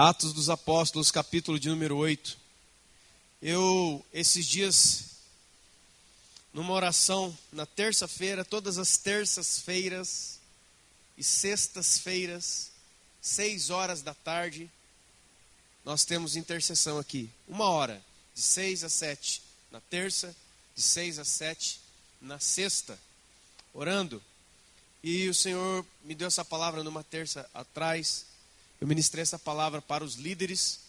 Atos dos Apóstolos, capítulo de número 8. Esses dias, numa oração, na terça-feira, todas as terças-feiras e sextas-feiras, 6 horas da tarde, nós temos intercessão aqui. 1 hora, de 6 a 7 na terça, de 6 a 7 na sexta, orando. E o Senhor me deu essa palavra numa terça atrás. Eu ministrei essa palavra para os líderes,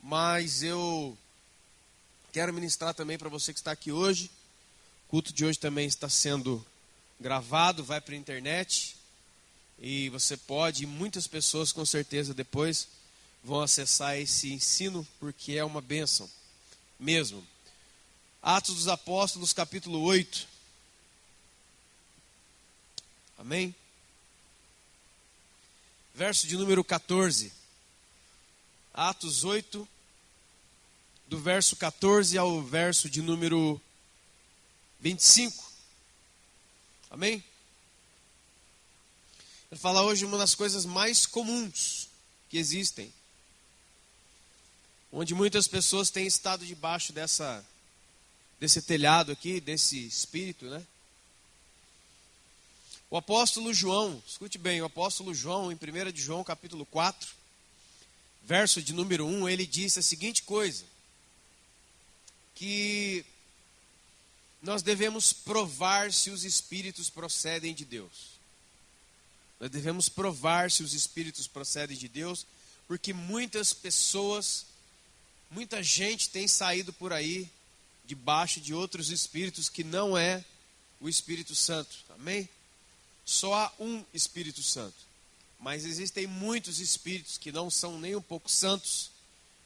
mas eu quero ministrar também para você que está aqui hoje. O culto de hoje também está sendo gravado, vai para a internet. E você pode, e muitas pessoas com certeza depois vão acessar esse ensino, porque é uma bênção mesmo. Atos dos Apóstolos, capítulo 8. Amém? Verso de número 14. Atos 8, do verso 14 ao verso de número 25. Amém? Eu vou falar hoje uma das coisas mais comuns que existem, onde muitas pessoas têm estado debaixo desse telhado aqui, desse espírito, né? O apóstolo João, escute bem, o apóstolo João, em 1 de João, capítulo 4, verso de número 1, ele disse a seguinte coisa: que nós devemos provar se os espíritos procedem de Deus. Nós devemos provar se os espíritos procedem de Deus, porque muitas pessoas, muita gente tem saído por aí, debaixo de outros espíritos que não é o Espírito Santo, amém? Só há um Espírito Santo, mas existem muitos espíritos que não são nem um pouco santos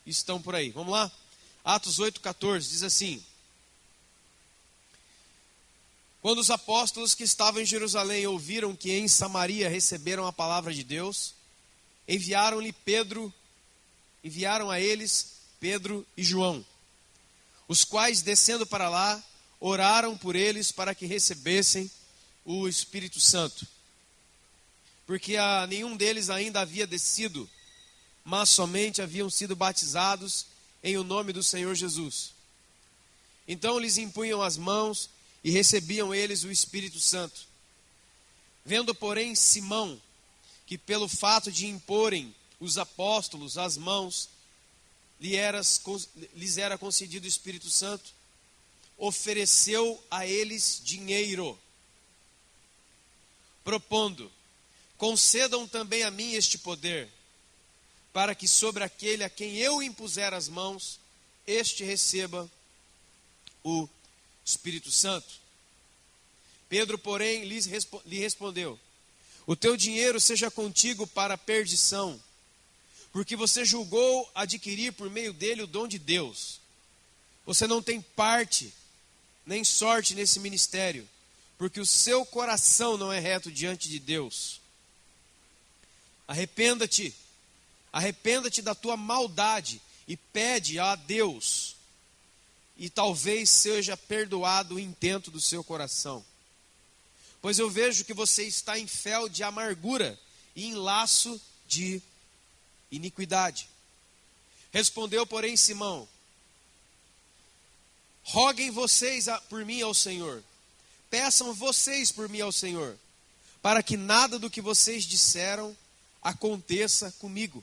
e estão por aí. Vamos lá? Atos 8,14 diz assim: quando os apóstolos que estavam em Jerusalém ouviram que em Samaria receberam a palavra de Deus, enviaram a eles Pedro e João, os quais, descendo para lá, oraram por eles para que recebessem o Espírito Santo, porque a nenhum deles ainda havia descido, mas somente haviam sido batizados em o nome do Senhor Jesus. Então lhes impunham as mãos e recebiam eles o Espírito Santo. Vendo, porém, Simão, que pelo fato de imporem os apóstolos as mãos, lhes era concedido o Espírito Santo, ofereceu a eles dinheiro, propondo: concedam também a mim este poder, para que sobre aquele a quem eu impuser as mãos, este receba o Espírito Santo. Pedro, porém, lhe respondeu: o teu dinheiro seja contigo para a perdição, porque você julgou adquirir por meio dele o dom de Deus. Você não tem parte nem sorte nesse ministério, porque o seu coração não é reto diante de Deus. Arrependa-te da tua maldade e pede a Deus, e talvez seja perdoado o intento do seu coração. Pois eu vejo que você está em fel de amargura e em laço de iniquidade. Respondeu, porém, Simão: roguem vocês por mim ao Senhor, peçam vocês por mim ao Senhor, para que nada do que vocês disseram aconteça comigo.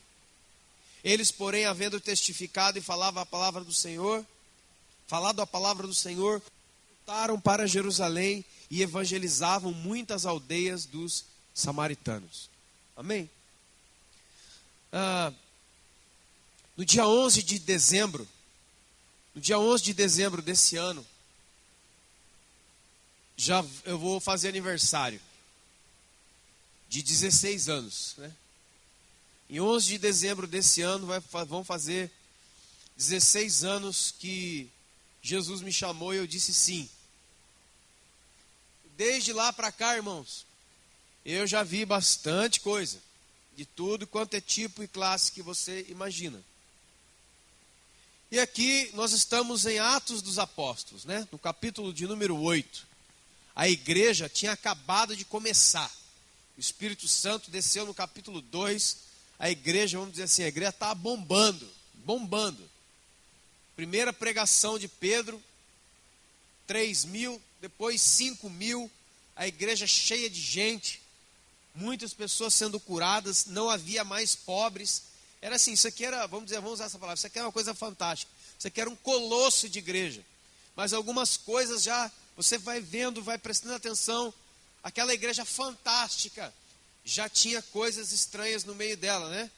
Eles, porém, havendo testificado e falado a palavra do Senhor, voltaram para Jerusalém e evangelizavam muitas aldeias dos samaritanos. Amém? No dia 11 de dezembro desse ano, eu vou fazer aniversário de 16 anos, né? Em 11 de dezembro desse ano vão fazer 16 anos que Jesus me chamou e eu disse sim. Desde lá para cá, irmãos, eu já vi bastante coisa, de tudo quanto é tipo e classe que você imagina. E aqui nós estamos em Atos dos Apóstolos, né? No capítulo de número 8. A igreja tinha acabado de começar. O Espírito Santo desceu no capítulo 2, a igreja, vamos dizer assim, a igreja estava bombando. Primeira pregação de Pedro, 3.000, depois 5.000, a igreja cheia de gente, muitas pessoas sendo curadas, não havia mais pobres. Era assim, isso aqui era, vamos usar essa palavra, isso aqui era uma coisa fantástica. Isso aqui era um colosso de igreja. Mas algumas coisas já, você vai vendo, vai prestando atenção, aquela igreja fantástica, já tinha coisas estranhas no meio dela, né?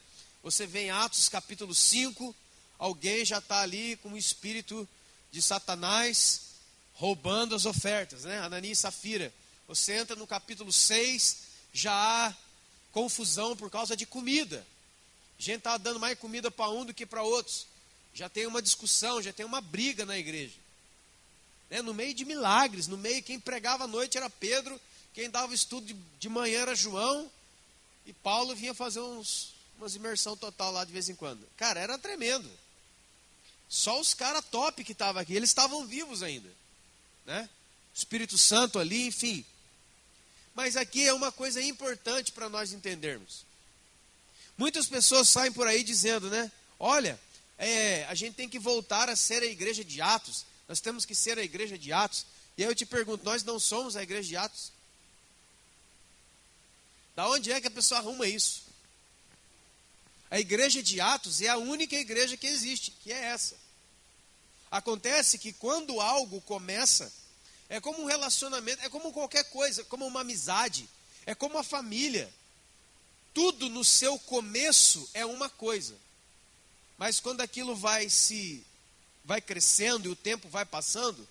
Você vê em Atos capítulo 5, alguém já está ali com o espírito de Satanás, roubando as ofertas, né? Ananias e Safira. Você entra no capítulo 6, já há confusão por causa de comida. A gente está dando mais comida para um do que para outros. Já tem uma discussão, já tem uma briga na igreja. Né? No meio de milagres, no meio, quem pregava à noite era Pedro, quem dava estudo de manhã era João, e Paulo vinha fazer umas imersão total lá de vez em quando. Cara, era tremendo. Só os caras top que estavam aqui, eles estavam vivos ainda. Né? Espírito Santo ali, enfim. Mas aqui é uma coisa importante para nós entendermos. Muitas pessoas saem por aí dizendo, né? Olha, a gente tem que voltar a ser a igreja de Atos. Nós temos que ser a igreja de Atos. E aí eu te pergunto, nós não somos a igreja de Atos? Da onde é que a pessoa arruma isso? A igreja de Atos é a única igreja que existe, que é essa. Acontece que quando algo começa, é como um relacionamento, é como qualquer coisa, como uma amizade, é como a família. Tudo no seu começo é uma coisa. Mas quando aquilo vai crescendo e o tempo vai passando,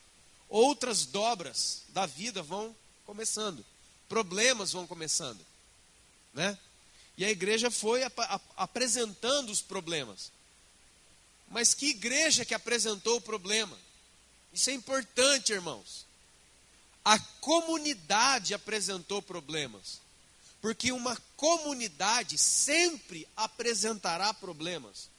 outras dobras da vida vão começando. Problemas vão começando. Né? E a igreja foi apresentando os problemas. Mas que igreja que apresentou o problema? Isso é importante, irmãos. A comunidade apresentou problemas. Porque uma comunidade sempre apresentará problemas.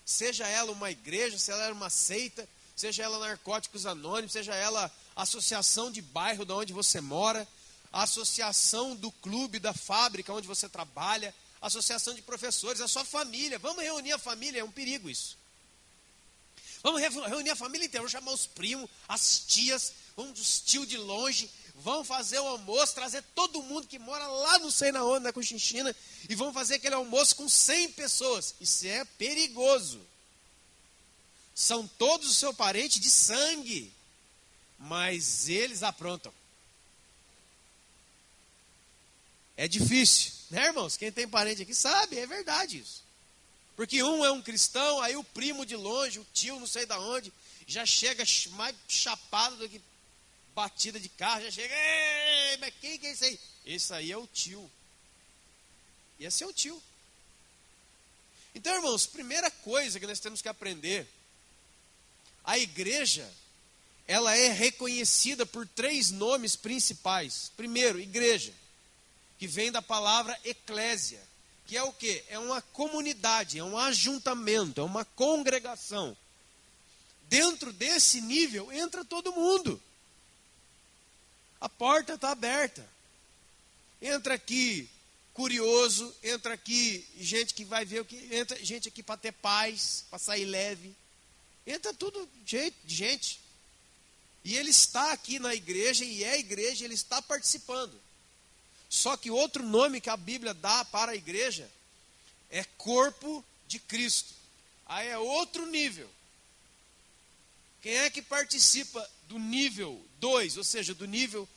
Seja ela uma igreja, seja ela uma seita, seja ela narcóticos anônimos, seja ela associação de bairro de onde você mora, a associação do clube, da fábrica onde você trabalha, a associação de professores, a sua família. Vamos reunir a família, é um perigo isso. Vamos reunir a família inteira, vamos chamar os primos, as tias, vamos os tios de longe, vamos fazer o almoço, trazer todo mundo que mora lá não sei na onde, na Cochinchina, e vamos fazer aquele almoço com 100 pessoas. Isso é perigoso. São todos os seus parentes de sangue, mas eles aprontam. É difícil, né, irmãos? Quem tem parente aqui sabe, é verdade isso. Porque um é um cristão, aí o primo de longe, o tio não sei de onde, já chega mais chapado do que batida de carro, já chega, mas quem que é esse aí? Esse aí é o tio. Esse é o tio. Então, irmãos, primeira coisa que nós temos que aprender, a igreja, ela é reconhecida por 3 nomes principais. Primeiro, igreja, que vem da palavra eclésia, que é o quê? É uma comunidade, é um ajuntamento, é uma congregação. Dentro desse nível entra todo mundo. A porta está aberta. Entra aqui curioso, entra aqui gente que vai ver o que, entra gente aqui para ter paz, para sair leve. Entra tudo gente. E ele está aqui na igreja, e é a igreja, ele está participando. Só que outro nome que a Bíblia dá para a igreja é corpo de Cristo. Aí é outro nível. Quem é que participa do nível 2, ou seja, do nível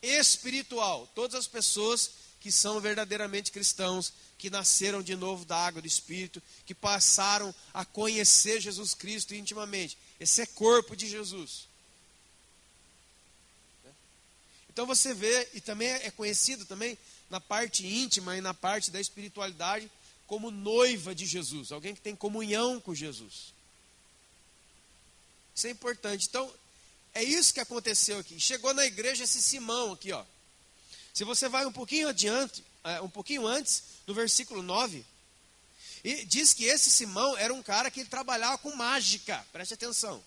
espiritual? Todas as pessoas que são verdadeiramente cristãos, que nasceram de novo da água do Espírito, que passaram a conhecer Jesus Cristo intimamente. Esse é corpo de Jesus. Então você vê, e também é conhecido também na parte íntima e na parte da espiritualidade, como noiva de Jesus, alguém que tem comunhão com Jesus. Isso é importante. Então, é isso que aconteceu aqui. Chegou na igreja esse Simão aqui, ó. Se você vai um pouquinho adiante, um pouquinho antes, no versículo 9, e diz que esse Simão era um cara que trabalhava com mágica. Preste atenção.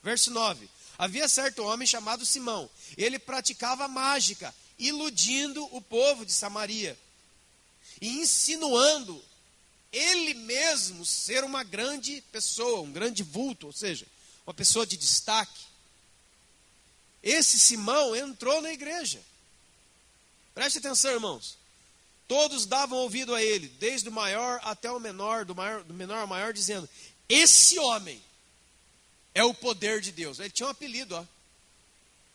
Verso 9. Havia certo homem chamado Simão. Ele praticava mágica, iludindo o povo de Samaria e insinuando ele mesmo ser uma grande pessoa, um grande vulto, ou seja, uma pessoa de destaque. Esse Simão entrou na igreja. Preste atenção, irmãos. Todos davam ouvido a ele, desde o maior até o menor, do menor ao maior, dizendo: esse homem é o poder de Deus. Ele tinha um apelido, ó.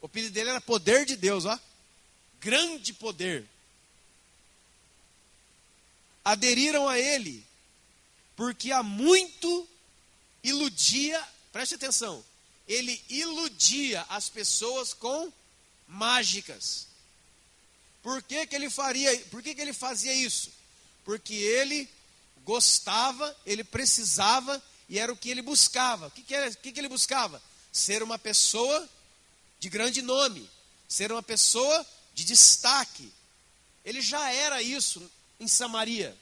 O apelido dele era Poder de Deus, ó. Grande poder. Aderiram a ele, porque há muito iludia, preste atenção, ele iludia as pessoas com mágicas. Por que ele fazia isso? Porque ele gostava, ele precisava, e era o que ele buscava. O que ele buscava? Ser uma pessoa de grande nome, ser uma pessoa de destaque. Ele já era isso em Samaria.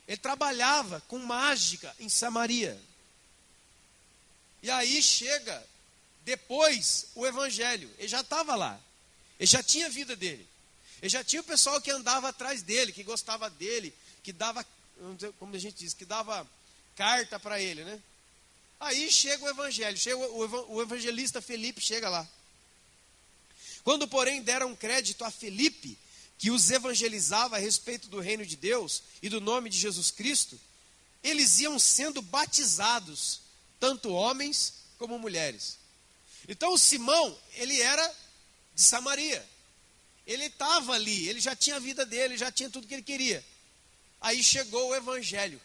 Ele trabalhava com mágica em Samaria. E aí chega depois o evangelho. Ele já estava lá. Ele já tinha a vida dele. Ele já tinha o pessoal que andava atrás dele, que gostava dele, que dava, como a gente diz, que dava carta para ele, né? Aí chega o evangelho, chega o evangelista Felipe chega lá. Quando, porém, deram crédito a Felipe, que os evangelizava a respeito do reino de Deus e do nome de Jesus Cristo, eles iam sendo batizados, tanto homens como mulheres. Então o Simão, ele era de Samaria. Ele estava ali, ele já tinha a vida dele, já tinha tudo que ele queria. Aí chegou o evangelho.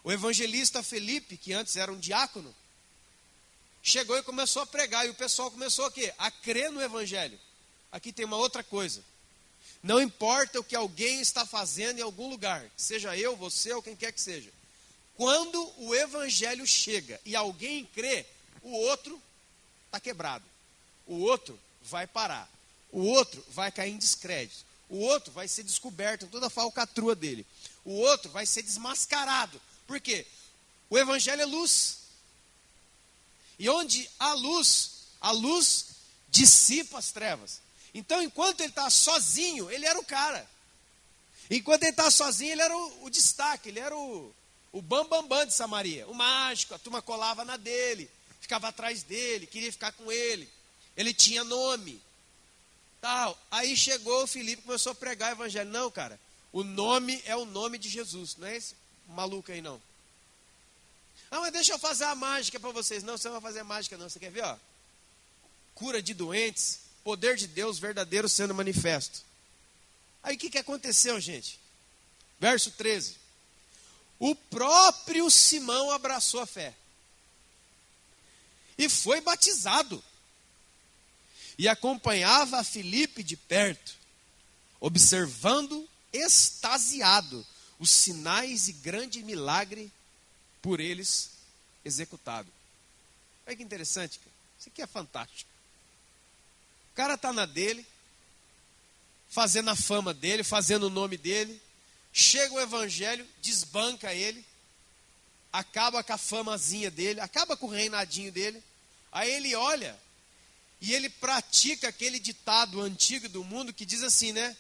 O evangelista Felipe, que antes era um diácono, chegou e começou a pregar. E o pessoal começou a quê? A crer no evangelho. Aqui tem uma outra coisa. Não importa o que alguém está fazendo em algum lugar, seja eu, você ou quem quer que seja. Quando o evangelho chega e alguém crê, o outro está quebrado. O outro vai parar. O outro vai cair em descrédito. O outro vai ser descoberto em toda a falcatrua dele. O outro vai ser desmascarado. Por quê? O evangelho é luz. E onde há luz dissipa as trevas. Então, enquanto ele está sozinho, ele era o cara. Enquanto ele estava sozinho, ele era o destaque, ele era o bambambam de Samaria. O mágico, a turma colava na dele, ficava atrás dele, queria ficar com ele. Ele tinha nome. Tal. Aí chegou o Filipe e começou a pregar o evangelho. Não, cara, o nome é o nome de Jesus, não é esse maluco aí não. Ah, mas deixa eu fazer a mágica para vocês. Não, você não vai fazer mágica não, você quer ver, ó? Cura de doentes, poder de Deus verdadeiro sendo manifesto. Aí o que aconteceu, gente? Verso 13. O próprio Simão abraçou a fé e foi batizado. E acompanhava a Filipe de perto, observando extasiado os sinais e grande milagre por eles executado. Olha que interessante, cara. Isso aqui é fantástico. O cara está na dele, fazendo a fama dele, fazendo o nome dele. Chega o evangelho, desbanca ele, acaba com a famazinha dele, acaba com o reinadinho dele. Aí ele olha e ele pratica aquele ditado antigo do mundo que diz assim, né?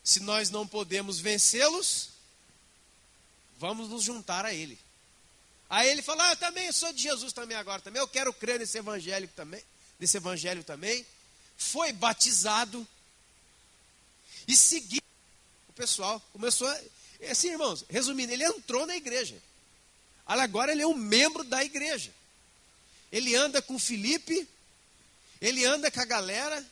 Se nós não podemos vencê-los, vamos nos juntar a ele. Aí ele fala, eu também sou de Jesus também agora também, eu quero crer nesse evangelho também. Foi batizado e seguiu o pessoal. Começou a... Assim, irmãos, resumindo, ele entrou na igreja. Agora ele é um membro da igreja. Ele anda com Filipe, ele anda com a galera,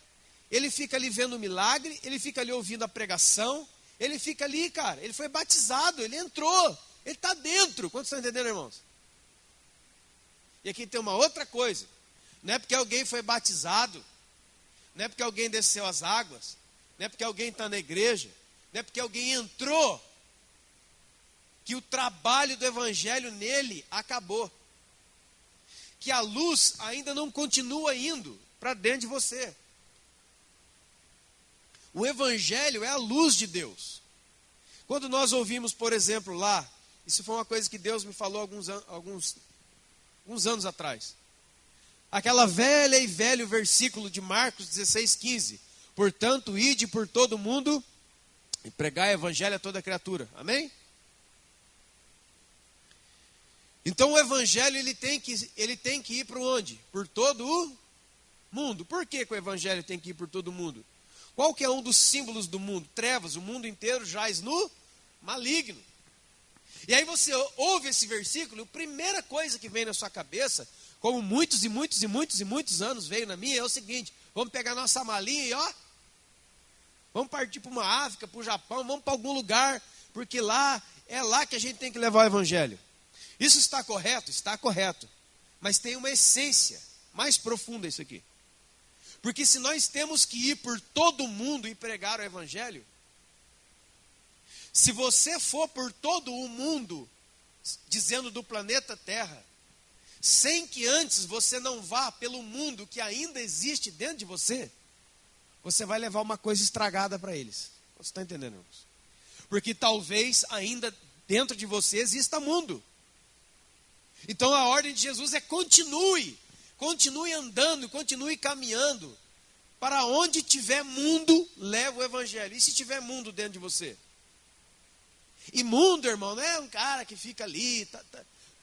ele fica ali vendo o milagre, ele fica ali ouvindo a pregação, ele fica ali, cara, ele foi batizado, ele entrou, ele está dentro. Quantos estão entendendo, irmãos? E aqui tem uma outra coisa, não é porque alguém foi batizado, não é porque alguém desceu as águas, não é porque alguém está na igreja, não é porque alguém entrou, que o trabalho do evangelho nele acabou. Que a luz ainda não continua indo para dentro de você. O evangelho é a luz de Deus. Quando nós ouvimos, por exemplo, lá, isso foi uma coisa que Deus me falou alguns anos atrás. Aquela velha e velho versículo de Marcos 16:15. Portanto, ide por todo mundo E pregar o evangelho a toda criatura. Amém? Então o evangelho ele tem que ir para onde? Por todo o mundo. Por que o evangelho tem que ir por todo o mundo? Qual que é um dos símbolos do mundo? Trevas, o mundo inteiro jaz no maligno. E aí você ouve esse versículo, a primeira coisa que vem na sua cabeça, como muitos anos veio na minha, é o seguinte: vamos pegar nossa malinha e vamos partir para uma África, para o Japão, vamos para algum lugar, porque é lá que a gente tem que levar o evangelho. Isso está correto? Está correto. Mas tem uma essência mais profunda isso aqui. Porque se nós temos que ir por todo mundo e pregar o evangelho, se você for por todo o mundo, dizendo do planeta Terra, sem que antes você não vá pelo mundo que ainda existe dentro de você, você vai levar uma coisa estragada para eles. Você está entendendo, irmãos? Porque talvez ainda dentro de você exista mundo. Então a ordem de Jesus é continue andando, continue caminhando. Para onde tiver mundo, leva o evangelho. E se tiver mundo dentro de você? E mundo, irmão, não é um cara que fica ali.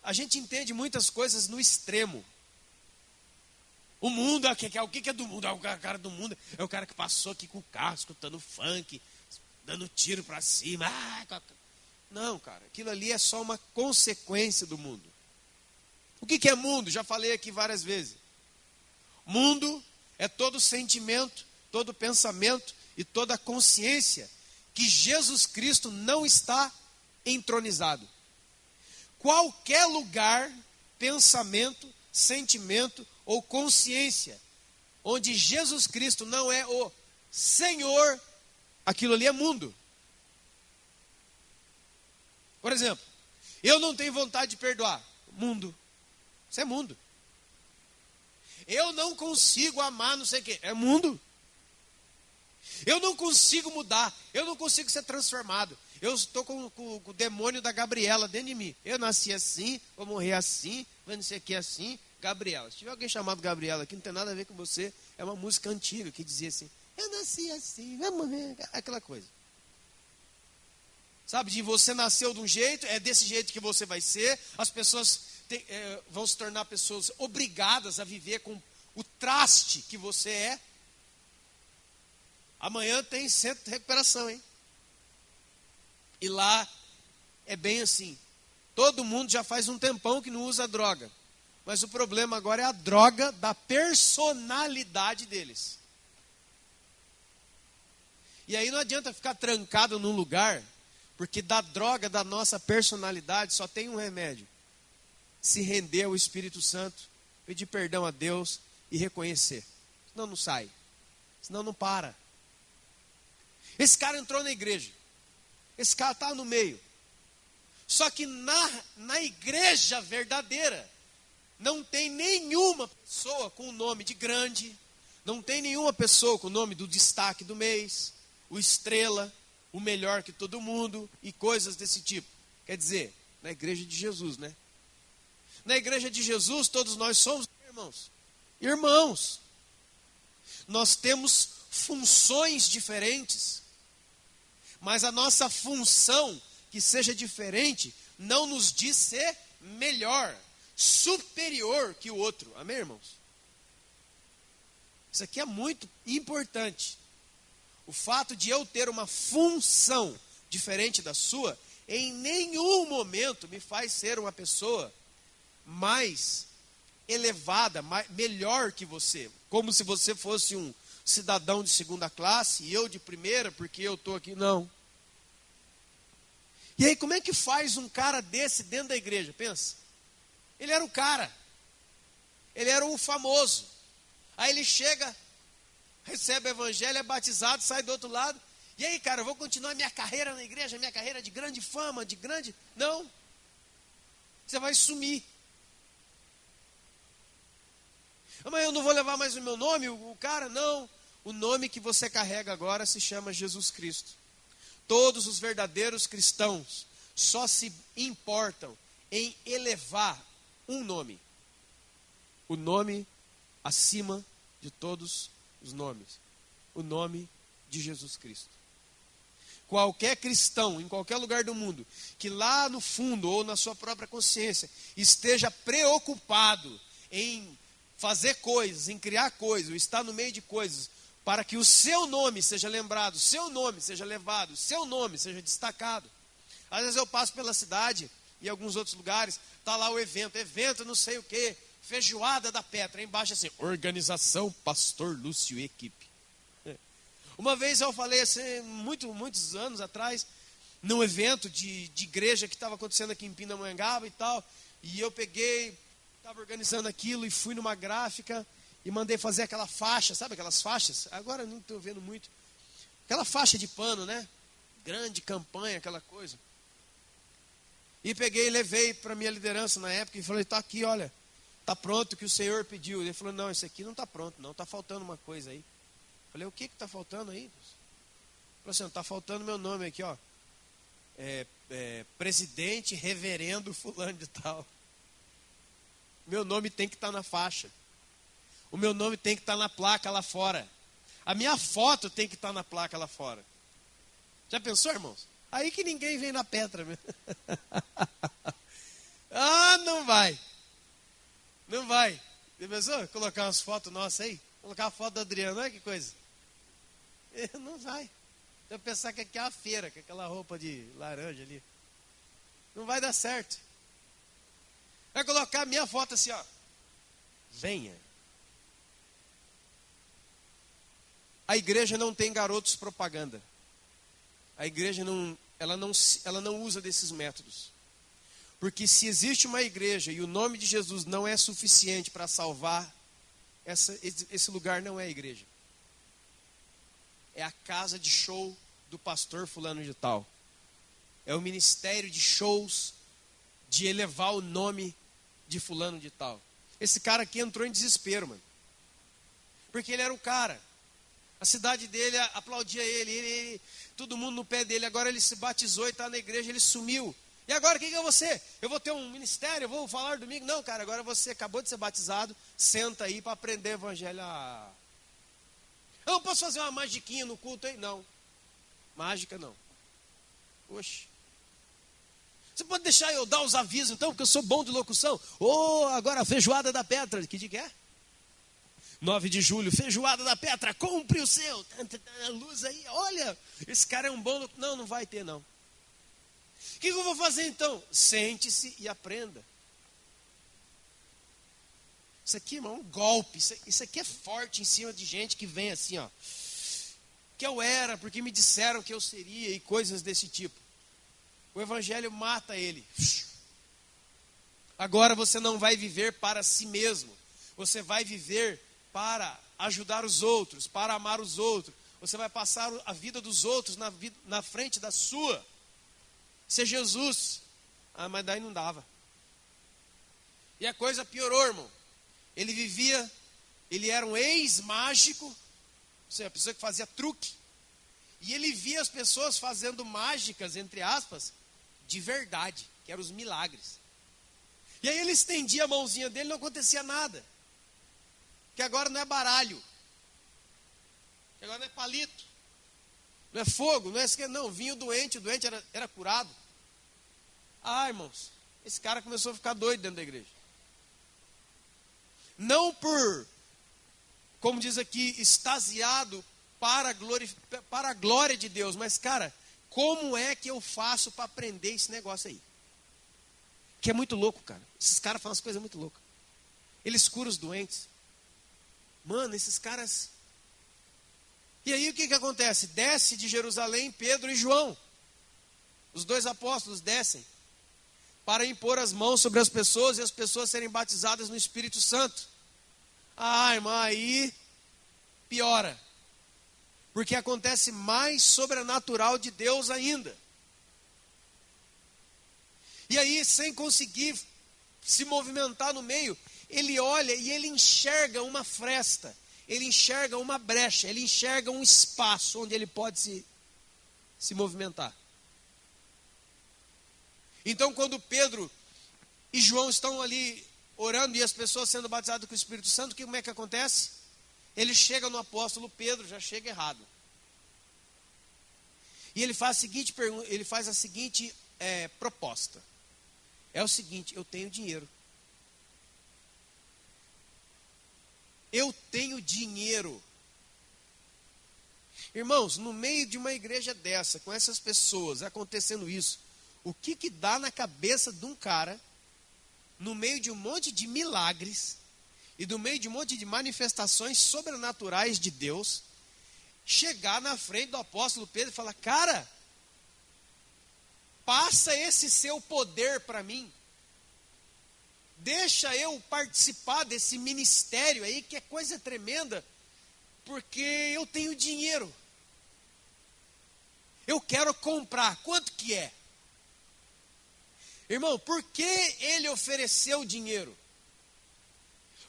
A gente entende muitas coisas no extremo. O mundo, o que é do mundo? O cara do mundo é o cara que passou aqui com o carro, escutando funk, dando tiro para cima. Não, cara, aquilo ali é só uma consequência do mundo. O que é mundo? Já falei aqui várias vezes. Mundo é todo sentimento, todo pensamento e toda consciência que Jesus Cristo não está entronizado. Qualquer lugar, pensamento, sentimento ou consciência onde Jesus Cristo não é o Senhor, aquilo ali é mundo. Por exemplo, eu não tenho vontade de perdoar. Mundo. Isso é mundo. Eu não consigo amar não sei o quê. É mundo. Eu não consigo mudar. Eu não consigo ser transformado. Eu estou com o demônio da Gabriela dentro de mim. Eu nasci assim, vou morrer assim, vou não sei o que assim. Gabriela. Se tiver alguém chamado Gabriela aqui, não tem nada a ver com você. É uma música antiga que dizia assim: eu nasci assim, vai morrer. Aquela coisa. Sabe, de você nasceu de um jeito, é desse jeito que você vai ser. As pessoas vão se tornar pessoas obrigadas a viver com o traste que você é. Amanhã tem centro de recuperação, hein? E lá é bem assim. Todo mundo já faz um tempão que não usa droga. Mas o problema agora é a droga da personalidade deles. E aí não adianta ficar trancado num lugar, porque da droga da nossa personalidade só tem um remédio: se render ao Espírito Santo, pedir perdão a Deus e reconhecer. Senão não sai. Senão não para. Esse cara entrou na igreja. Esse cara está no meio. Só que na igreja verdadeira, não tem nenhuma pessoa com o nome de grande, não tem nenhuma pessoa com o nome do destaque do mês, o estrela, o melhor que todo mundo e coisas desse tipo. Quer dizer, na igreja de Jesus, né? Na igreja de Jesus, todos nós somos irmãos. Irmãos. Nós temos funções diferentes, mas a nossa função, que seja diferente, não nos diz ser melhor, superior que o outro. Amém, irmãos? Isso aqui é muito importante. O fato de eu ter uma função diferente da sua, em nenhum momento me faz ser uma pessoa mais elevada, melhor que você. Como se você fosse um cidadão de segunda classe e eu de primeira, porque eu estou aqui. Não. E aí, como é que faz um cara desse dentro da igreja? Pensa. Ele era o cara. Ele era o famoso. Aí ele chega, recebe o evangelho, é batizado, sai do outro lado. E aí, cara, eu vou continuar minha carreira na igreja, minha carreira de grande fama, de grande... Não. Você vai sumir. Mas eu não vou levar mais o meu nome, o cara, não. O nome que você carrega agora se chama Jesus Cristo. Todos os verdadeiros cristãos só se importam em elevar um nome. O nome acima de todos os nomes. O nome de Jesus Cristo. qualquer cristão, em qualquer lugar do mundo, que lá no fundo ou na sua própria consciência esteja preocupado em fazer coisas, em criar coisas, ou estar no meio de coisas, para que o seu nome seja lembrado, o seu nome seja levado, o seu nome seja destacado. Às vezes eu passo pela cidade e alguns outros lugares, está lá o evento não sei o que, feijoada da Petra, embaixo assim, organização Pastor Lúcio e equipe. Uma vez eu falei assim, muitos anos atrás, num evento de igreja que estava acontecendo aqui em Pindamonhangaba e tal, e eu peguei, estava organizando aquilo e fui numa gráfica e mandei fazer aquela faixa, sabe aquelas faixas? Agora não estou vendo muito. Aquela faixa de pano, né? Grande campanha, aquela coisa. E peguei e levei para a minha liderança na época e falei, está aqui, olha, está pronto o que o Senhor pediu. Ele falou, não, esse aqui não está pronto não, está faltando uma coisa aí. Falei, o que está faltando aí? Ele falou assim, está faltando meu nome aqui, ó. Presidente reverendo fulano de tal. Meu nome tem que estar na faixa. O meu nome tem que estar na placa lá fora. A minha foto tem que estar na placa lá fora. Já pensou, irmãos? Aí que ninguém vem na Petra mesmo. Ah, não vai. Não vai. Já pensou? Colocar umas fotos nossas aí? Colocar a foto do Adriano, olha que coisa. Não vai. Eu pensar que aqui é uma feira, com aquela roupa de laranja ali. Não vai dar certo. Vai colocar a minha foto assim, ó. Venha. A igreja não tem garotos propaganda. A igreja não usa desses métodos. Porque se existe uma igreja e o nome de Jesus não é suficiente para salvar, esse lugar não é a igreja. É a casa de show do pastor fulano de tal. É o ministério de shows de elevar o nome de fulano de tal. Esse cara aqui entrou em desespero, mano. Porque ele era o cara. A cidade dele aplaudia ele, todo mundo no pé dele. Agora ele se batizou e está na igreja, ele sumiu. E agora quem que é você? Eu vou ter um ministério, eu vou falar domingo? Não, cara, agora você acabou de ser batizado, senta aí para aprender o evangelho. Eu não posso fazer uma magiquinha no culto aí? Não. Mágica não. Oxe. Você pode deixar eu dar os avisos então, porque eu sou bom de locução? Agora a feijoada da Petra, que dia que é? 9 de julho, feijoada da Petra, compre o seu. A luz aí, olha, esse cara é um bom locutor. Não vai ter não. O que eu vou fazer então? Sente-se e aprenda. Isso aqui, irmão, é um golpe. Isso aqui é forte em cima de gente que vem assim, ó. Que eu era, porque me disseram que eu seria e coisas desse tipo. O evangelho mata ele. Agora você não vai viver para si mesmo. Você vai viver para ajudar os outros, para amar os outros. Você vai passar a vida dos outros na frente da sua. Isso é Jesus. Mas daí não dava. E a coisa piorou, irmão. Ele era um ex-mágico, ou seja, a pessoa que fazia truque, e ele via as pessoas fazendo mágicas, entre aspas, de verdade, que eram os milagres. E aí ele estendia a mãozinha dele e não acontecia nada. Que agora não é baralho, que agora não é palito, não é fogo, não, vinha o doente era curado. Irmãos, esse cara começou a ficar doido dentro da igreja. Não por, como diz aqui, extasiado para a glória de Deus. Mas, cara, como é que eu faço para aprender esse negócio aí? Que é muito louco, cara. Esses caras fazem umas coisas muito loucas. Eles curam os doentes. Mano, esses caras... E aí o que acontece? Desce de Jerusalém Pedro e João. Os 2 apóstolos descem para impor as mãos sobre as pessoas e as pessoas serem batizadas no Espírito Santo. Irmão, aí piora. Porque acontece mais sobrenatural de Deus ainda. E aí, sem conseguir se movimentar no meio, ele olha e ele enxerga uma fresta, ele enxerga uma brecha, ele enxerga um espaço onde ele pode se movimentar. Então, quando Pedro e João estão ali orando e as pessoas sendo batizadas com o Espírito Santo, como é que acontece? Ele chega no apóstolo Pedro, já chega errado. E ele faz a seguinte pergunta, ele faz a seguinte proposta. É o seguinte: eu tenho dinheiro. Eu tenho dinheiro. Irmãos, no meio de uma igreja dessa, com essas pessoas, acontecendo isso, o que dá na cabeça de um cara, no meio de um monte de milagres, e no meio de um monte de manifestações sobrenaturais de Deus, chegar na frente do apóstolo Pedro e falar: cara, passa esse seu poder para mim. Deixa eu participar desse ministério aí, que é coisa tremenda, porque eu tenho dinheiro. Eu quero comprar. Quanto que é? Irmão, por que ele ofereceu dinheiro?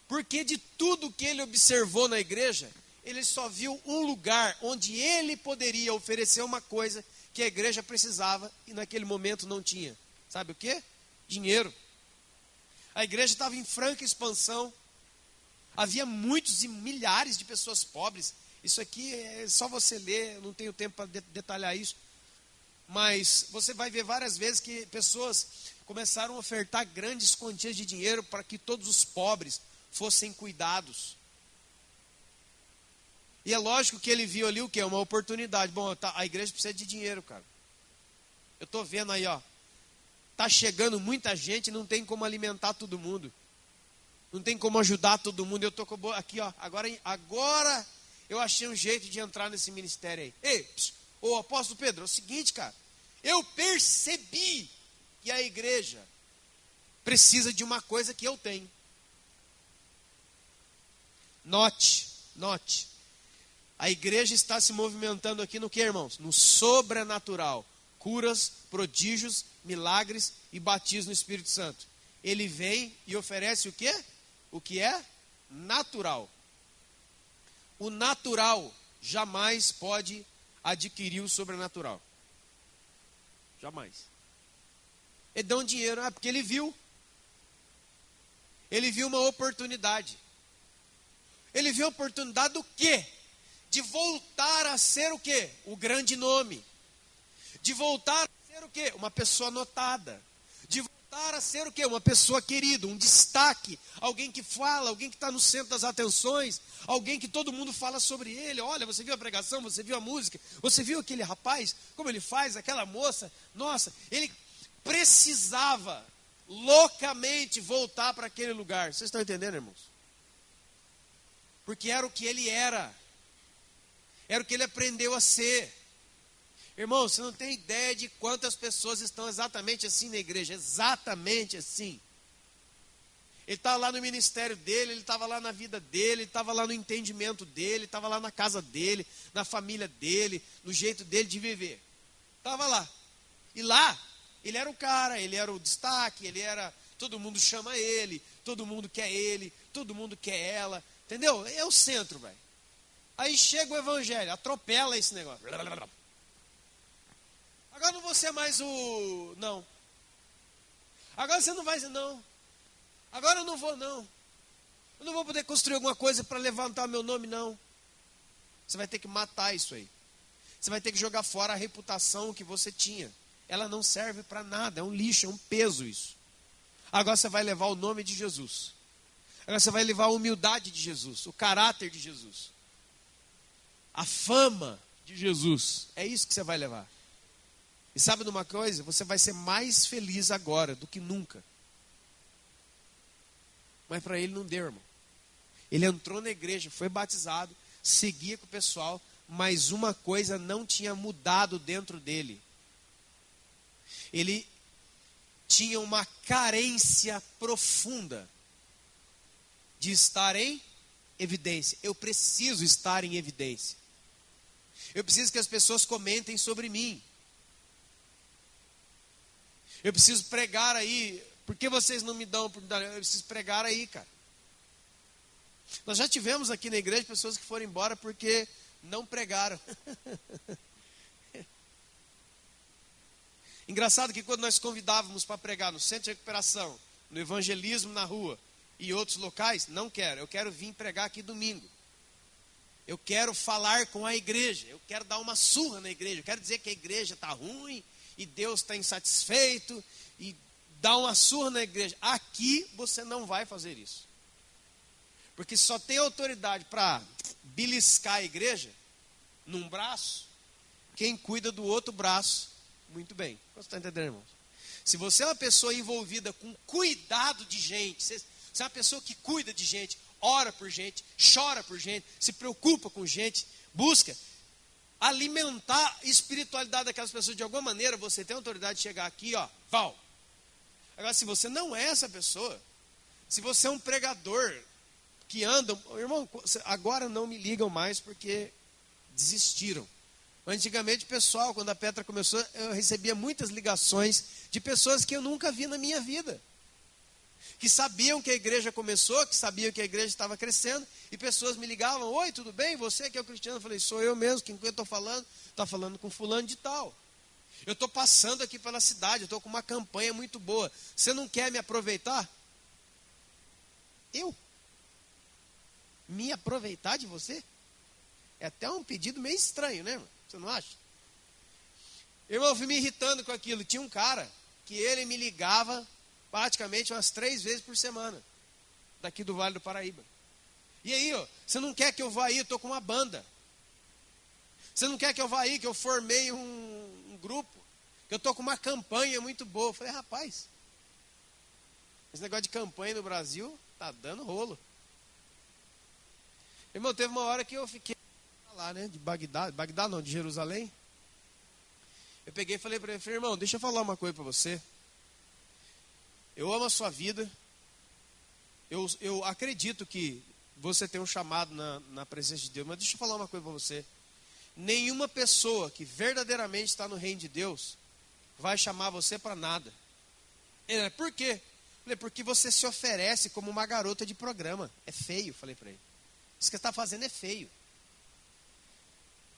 Porque de tudo que ele observou na igreja, ele só viu um lugar onde ele poderia oferecer uma coisa que a igreja precisava e naquele momento não tinha. Sabe o quê? Dinheiro. A igreja estava em franca expansão. Havia muitos e milhares de pessoas pobres. Isso aqui é só você ler, eu não tenho tempo para detalhar isso. Mas você vai ver várias vezes que pessoas começaram a ofertar grandes quantias de dinheiro para que todos os pobres fossem cuidados. E é lógico que ele viu ali o quê? Uma oportunidade. Bom, a igreja precisa de dinheiro, cara. Eu estou vendo aí, ó. Está chegando muita gente, não tem como alimentar todo mundo. Não tem como ajudar todo mundo. Eu estou aqui, ó. Agora eu achei um jeito de entrar nesse ministério aí. Ei, ô apóstolo Pedro, é o seguinte, cara. Eu percebi que a igreja precisa de uma coisa que eu tenho. Note. A igreja está se movimentando aqui no que, irmãos? No sobrenatural. Curas, prodígios, milagres e batismo no Espírito Santo. Ele vem e oferece o quê? O que é natural. O natural jamais pode adquirir o sobrenatural. Jamais. Ele dá um dinheiro, porque ele viu. Ele viu uma oportunidade. Ele viu a oportunidade do quê? De voltar a ser o quê? O grande nome. De voltar a ser o quê? Uma pessoa notada. De voltar a ser o quê? Uma pessoa querida, um destaque. Alguém que fala, alguém que está no centro das atenções. Alguém que todo mundo fala sobre ele. Olha, você viu a pregação, você viu a música. Você viu aquele rapaz, como ele faz, aquela moça. Nossa, ele precisava loucamente voltar para aquele lugar. Vocês estão entendendo, irmãos? Porque era o que ele era. Era o que ele aprendeu a ser. Irmão, você não tem ideia de quantas pessoas estão exatamente assim na igreja. Exatamente assim. Ele estava lá no ministério dele, ele estava lá na vida dele, ele estava lá no entendimento dele, estava lá na casa dele, na família dele, no jeito dele de viver. Estava lá. E lá, ele era o cara, ele era o destaque, ele era... Todo mundo chama ele, todo mundo quer ela. Entendeu? É o centro, velho. Aí chega o evangelho, atropela esse negócio. Agora não vou ser mais o... Não. Agora você não vai... Não. Agora eu não vou, não. Eu não vou poder construir alguma coisa para levantar meu nome, não. Você vai ter que matar isso aí. Você vai ter que jogar fora a reputação que você tinha. Ela não serve para nada, é um lixo, é um peso isso. Agora você vai levar o nome de Jesus. Agora você vai levar a humildade de Jesus, o caráter de Jesus. A fama de Jesus. É isso que você vai levar. E sabe de uma coisa? Você vai ser mais feliz agora do que nunca. Mas para ele não deu, irmão. Ele entrou na igreja, foi batizado, seguia com o pessoal, mas uma coisa não tinha mudado dentro dele. Ele tinha uma carência profunda de estar em evidência. Eu preciso estar em evidência. Eu preciso que as pessoas comentem sobre mim. Eu preciso pregar aí. Por que vocês não me dão oportunidade? Eu preciso pregar aí, cara. Nós já tivemos aqui na igreja pessoas que foram embora porque não pregaram. Engraçado que quando nós convidávamos para pregar no centro de recuperação, no evangelismo na rua e outros locais, não quero. Eu quero vir pregar aqui domingo. Eu quero falar com a igreja, eu quero dar uma surra na igreja, eu quero dizer que a igreja está ruim e Deus está insatisfeito e dar uma surra na igreja. Aqui você não vai fazer isso. Porque só tem autoridade para beliscar a igreja num braço quem cuida do outro braço muito bem. Você está entendendo, irmãos? Se você é uma pessoa envolvida com cuidado de gente, você é uma pessoa que cuida de gente, ora por gente, chora por gente, se preocupa com gente, busca alimentar a espiritualidade daquelas pessoas de alguma maneira, você tem autoridade de chegar aqui, ó, Val. Agora, se você não é essa pessoa, se você é um pregador que anda, irmão, agora não me ligam mais porque desistiram. Antigamente, pessoal, quando a Petra começou, eu recebia muitas ligações de pessoas que eu nunca vi na minha vida. Que sabiam que a igreja começou, que sabiam que a igreja estava crescendo, e pessoas me ligavam, oi, tudo bem? Você que é o Cristiano? Eu falei, sou eu mesmo, quem eu estou falando? Está falando com fulano de tal. Eu estou passando aqui pela cidade, eu estou com uma campanha muito boa. Você não quer me aproveitar? Eu? Me aproveitar de você? É até um pedido meio estranho, né, irmão? Você não acha? Irmão, eu fui me irritando com aquilo. Tinha um cara que ele me ligava praticamente umas 3 vezes por semana, daqui do Vale do Paraíba. E aí, ó, você não quer que eu vá aí? Eu estou com uma banda. Você não quer que eu vá aí, que eu formei um grupo, que eu estou com uma campanha muito boa. Eu falei, rapaz, esse negócio de campanha no Brasil tá dando rolo. Irmão, teve uma hora que eu fiquei lá, né, de Bagdá não, de Jerusalém. Eu peguei e falei para ele, irmão, deixa eu falar uma coisa para você. Eu amo a sua vida. Eu acredito que você tem um chamado na presença de Deus, mas deixa eu falar uma coisa para você. Nenhuma pessoa que verdadeiramente está no reino de Deus vai chamar você para nada. Ele, por quê? Eu falei, porque você se oferece como uma garota de programa. É feio, falei para ele. Isso que você está fazendo é feio.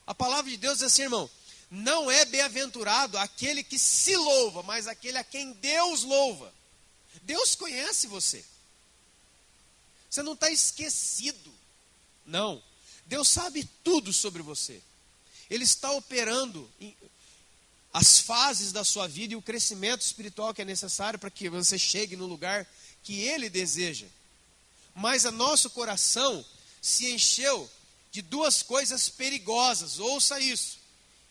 A palavra de Deus diz assim, irmão, não é bem-aventurado aquele que se louva, mas aquele a quem Deus louva. Deus conhece você. Você não está esquecido. Não. Deus sabe tudo sobre você. Ele está operando as fases da sua vida e o crescimento espiritual que é necessário para que você chegue no lugar que Ele deseja. Mas o nosso coração se encheu de 2 coisas perigosas. Ouça isso.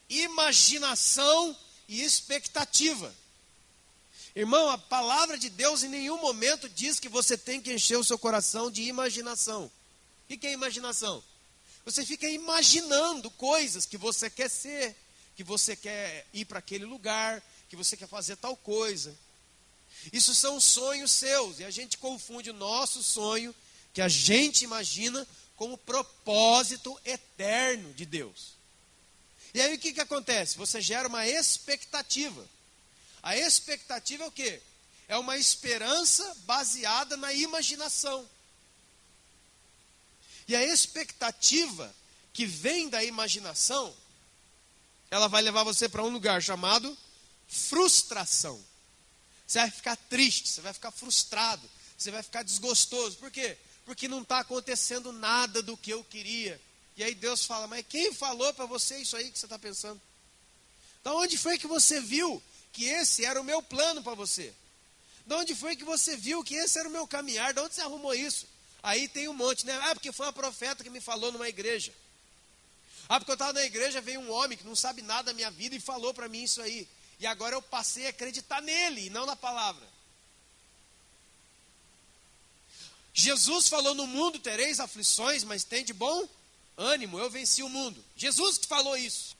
Imaginação e expectativa. Irmão, a palavra de Deus em nenhum momento diz que você tem que encher o seu coração de imaginação. O que é imaginação? Você fica imaginando coisas que você quer ser, que você quer ir para aquele lugar, que você quer fazer tal coisa. Isso são sonhos seus, e a gente confunde o nosso sonho, que a gente imagina, com o propósito eterno de Deus. E aí o que acontece? Você gera uma expectativa. A expectativa é o quê? É uma esperança baseada na imaginação. E a expectativa que vem da imaginação, ela vai levar você para um lugar chamado frustração. Você vai ficar triste, você vai ficar frustrado, você vai ficar desgostoso. Por quê? Porque não está acontecendo nada do que eu queria. E aí Deus fala, mas quem falou para você isso aí que você está pensando? Então onde foi que você viu que esse era o meu plano para você? De onde foi que você viu que esse era o meu caminhar? De onde você arrumou isso? Aí tem um monte, né? Ah, porque foi uma profeta que me falou numa igreja. Ah, porque eu estava na igreja, veio um homem que não sabe nada da minha vida e falou para mim isso aí. E agora eu passei a acreditar nele e não na palavra. Jesus falou, no mundo tereis aflições, mas tem de bom ânimo, eu venci o mundo. Jesus que falou isso.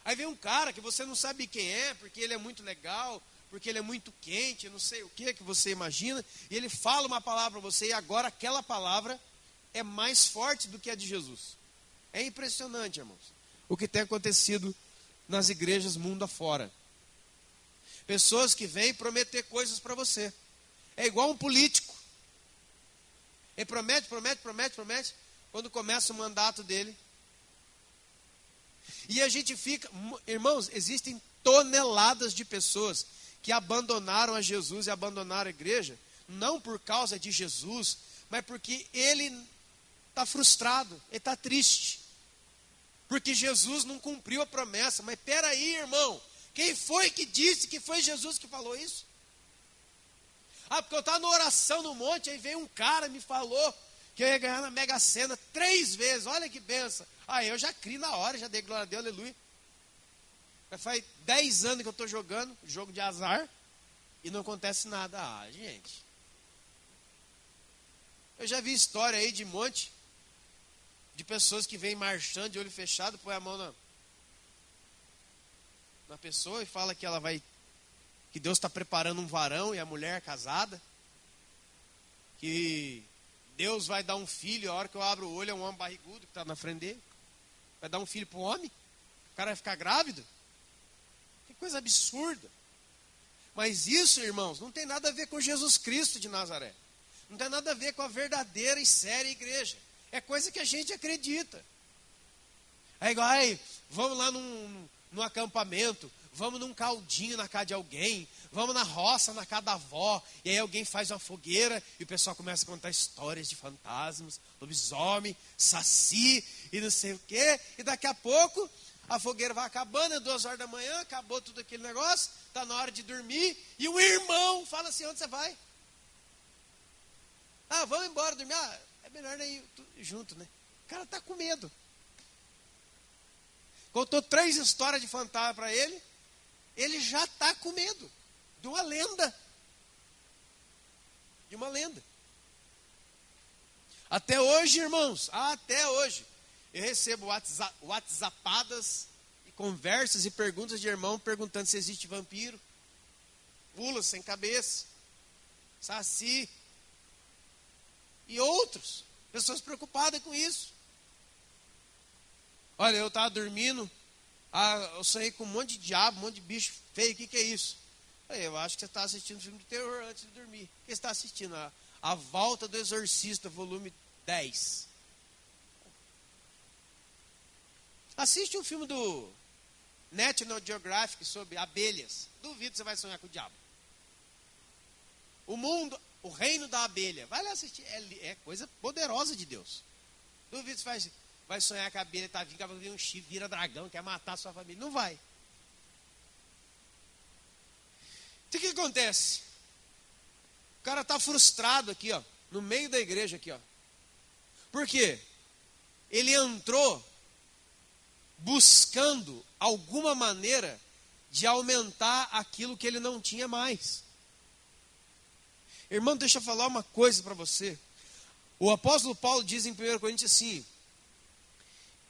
Aí vem um cara que você não sabe quem é, porque ele é muito legal, porque ele é muito quente, não sei o que você imagina, e ele fala uma palavra para você, e agora aquela palavra é mais forte do que a de Jesus. É impressionante, irmãos, o que tem acontecido nas igrejas mundo afora. Pessoas que vêm prometer coisas para você. É igual um político. Ele promete. Quando começa o mandato dele. E a gente fica... Irmãos, existem toneladas de pessoas que abandonaram a Jesus e abandonaram a igreja, não por causa de Jesus, mas porque ele está frustrado, ele está triste. Porque Jesus não cumpriu a promessa. Mas espera aí, irmão. Quem foi que disse que foi Jesus que falou isso? Ah, porque eu estava na oração no monte, aí veio um cara e me falou que eu ia ganhar na Mega Sena 3 vezes. Olha que benção. Aí eu já criei na hora, já dei glória a Deus, aleluia. Mas faz 10 anos que eu estou jogando, jogo de azar, e não acontece nada. Ah, gente. Eu já vi história aí de monte de pessoas que vêm marchando de olho fechado, põe a mão na pessoa e fala que ela vai, que Deus está preparando um varão e a mulher é casada, que Deus vai dar um filho, a hora que eu abro o olho é um homem barrigudo que está na frente dele, vai dar um filho para o homem, o cara vai ficar grávido. Que coisa absurda. Mas isso, irmãos, não tem nada a ver com Jesus Cristo de Nazaré. Não tem nada a ver com a verdadeira e séria igreja. É coisa que a gente acredita. É igual, aí, vamos lá num acampamento, vamos num caldinho na casa de alguém, vamos na roça na casa da avó, e aí alguém faz uma fogueira e o pessoal começa a contar histórias de fantasmas, lobisomem, saci e não sei o quê, e daqui a pouco a fogueira vai acabando, é 2 horas da manhã, acabou tudo aquele negócio, está na hora de dormir, e um irmão fala assim, onde você vai? Ah, vamos embora dormir. Ah, é melhor nem ir junto, né? O cara está com medo. Contou 3 histórias de fantasma para ele, ele já está com medo de uma lenda. De uma lenda. Até hoje, irmãos, até hoje, eu recebo WhatsAppadas e conversas e perguntas de irmão perguntando se existe vampiro, pula sem cabeça, saci e outros. Pessoas preocupadas com isso. Olha, eu estava dormindo, eu sonhei com um monte de diabo, um monte de bicho feio, o que é isso? Eu acho que você está assistindo filme de terror antes de dormir. O que você está assistindo? A Volta do Exorcista, volume 10. Assiste um filme do National Geographic sobre abelhas. Duvido que você vai sonhar com o diabo. O reino da abelha. Vai lá assistir. É coisa poderosa de Deus. Duvido que você vai sonhar que a abelha está vindo, vai vir um chifre, vira dragão, quer matar a sua família. Não vai. Então o que acontece? O cara está frustrado aqui, ó, no meio da igreja aqui, ó. Por quê? Ele entrou buscando alguma maneira de aumentar aquilo que ele não tinha mais. Irmão, deixa eu falar uma coisa para você. O apóstolo Paulo diz em 1 Coríntios assim,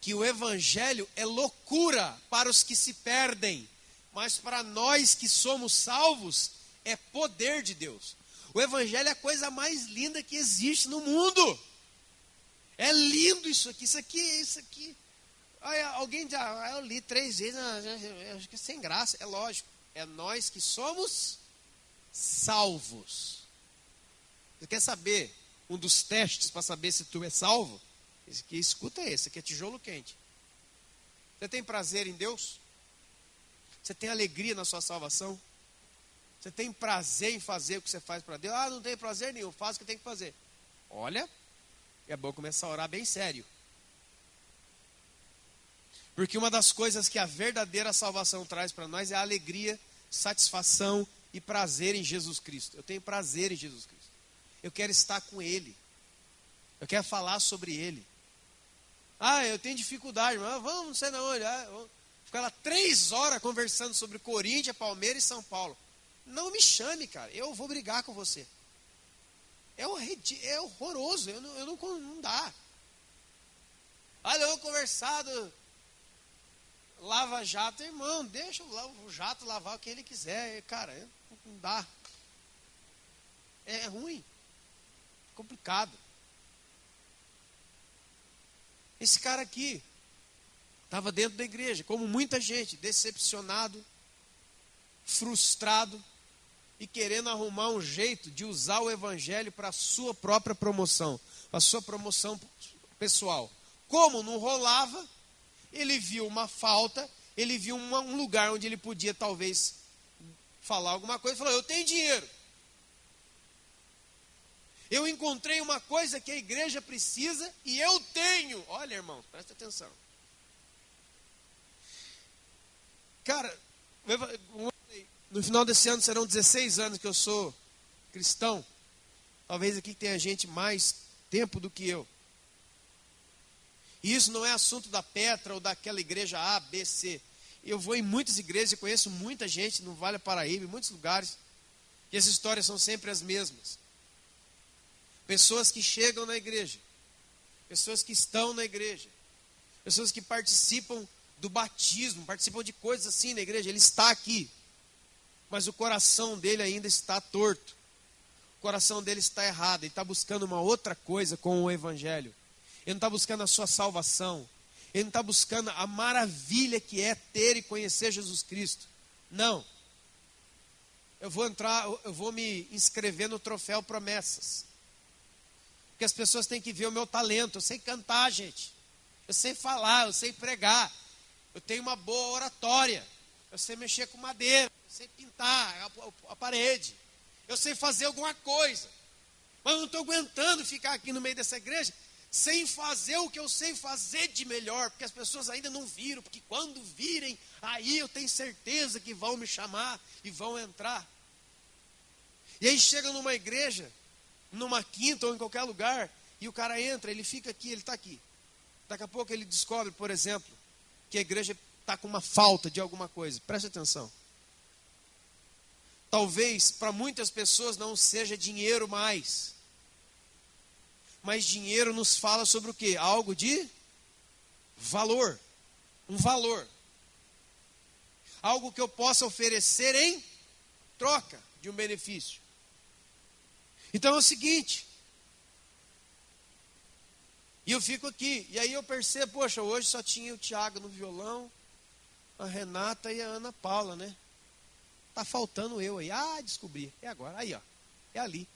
que o evangelho é loucura para os que se perdem, mas para nós que somos salvos, é poder de Deus. O evangelho é a coisa mais linda que existe no mundo. É lindo isso aqui. Aí alguém diz, eu li 3 vezes, acho que é sem graça. É lógico, é nós que somos salvos. Você quer saber um dos testes para saber se tu é salvo? Esse aqui, escuta esse aqui é tijolo quente. Você tem prazer em Deus? Você tem alegria na sua salvação? Você tem prazer em fazer o que você faz para Deus? Ah, não tem prazer nenhum, faz o que tem que fazer. Olha, é bom começar a orar bem sério. Porque uma das coisas que a verdadeira salvação traz para nós é a alegria, satisfação e prazer em Jesus Cristo. Eu tenho prazer em Jesus Cristo. Eu quero estar com Ele. Eu quero falar sobre Ele. Ah, eu tenho dificuldade, mas vamos, não sei não onde. Vamos ficar lá 3 horas conversando sobre Corinthians, Palmeiras e São Paulo. Não me chame, cara. Eu vou brigar com você. É horroroso. Não dá. Olha, eu conversado. Lava Jato, irmão, deixa o jato lavar o que ele quiser. Cara, não dá. É ruim. Complicado. Esse cara aqui estava dentro da igreja, como muita gente, decepcionado, frustrado e querendo arrumar um jeito de usar o evangelho para a sua própria promoção, para a sua promoção pessoal. Como não rolava, ele viu uma falta, ele viu um lugar onde ele podia talvez falar alguma coisa e falou, eu tenho dinheiro. eu encontrei uma coisa que a igreja precisa e eu tenho. Olha, irmãos, presta atenção. Cara, no final desse ano serão 16 anos que eu sou cristão. Talvez aqui tenha gente mais tempo do que eu. E isso não é assunto da Petra ou daquela igreja A, B, C. Eu vou em muitas igrejas e conheço muita gente no Vale do Paraíba, em muitos lugares. E as histórias são sempre as mesmas. Pessoas que chegam na igreja. Pessoas que estão na igreja. Pessoas que participam do batismo, participam de coisas assim na igreja. Ele está aqui, mas o coração dele ainda está torto. O coração dele está errado. Ele está buscando uma outra coisa com o evangelho. Ele não está buscando a sua salvação. Ele não está buscando a maravilha que é ter e conhecer Jesus Cristo. Não. Eu vou me inscrever no troféu promessas. Porque as pessoas têm que ver o meu talento. Eu sei cantar, gente. Eu sei falar, eu sei pregar. Eu tenho uma boa oratória. Eu sei mexer com madeira. Eu sei pintar a parede. Eu sei fazer alguma coisa. Mas eu não estou aguentando ficar aqui no meio dessa igreja sem fazer o que eu sei fazer de melhor. Porque as pessoas ainda não viram. Porque quando virem, aí eu tenho certeza que vão me chamar e vão entrar. E aí chega numa igreja, numa quinta ou em qualquer lugar, e o cara entra, ele fica aqui, ele está aqui. Daqui a pouco ele descobre, por exemplo, que a igreja está com uma falta de alguma coisa. Preste atenção. Talvez para muitas pessoas não seja dinheiro mais. Mas dinheiro nos fala sobre o quê? Algo de valor. Um valor. Algo que eu possa oferecer em troca de um benefício. Então é o seguinte. E eu fico aqui. E aí eu percebo, poxa, hoje só tinha o Tiago no violão, a Renata e a Ana Paula, né? Tá faltando eu aí. Ah, descobri. É agora. Aí, ó. É ali.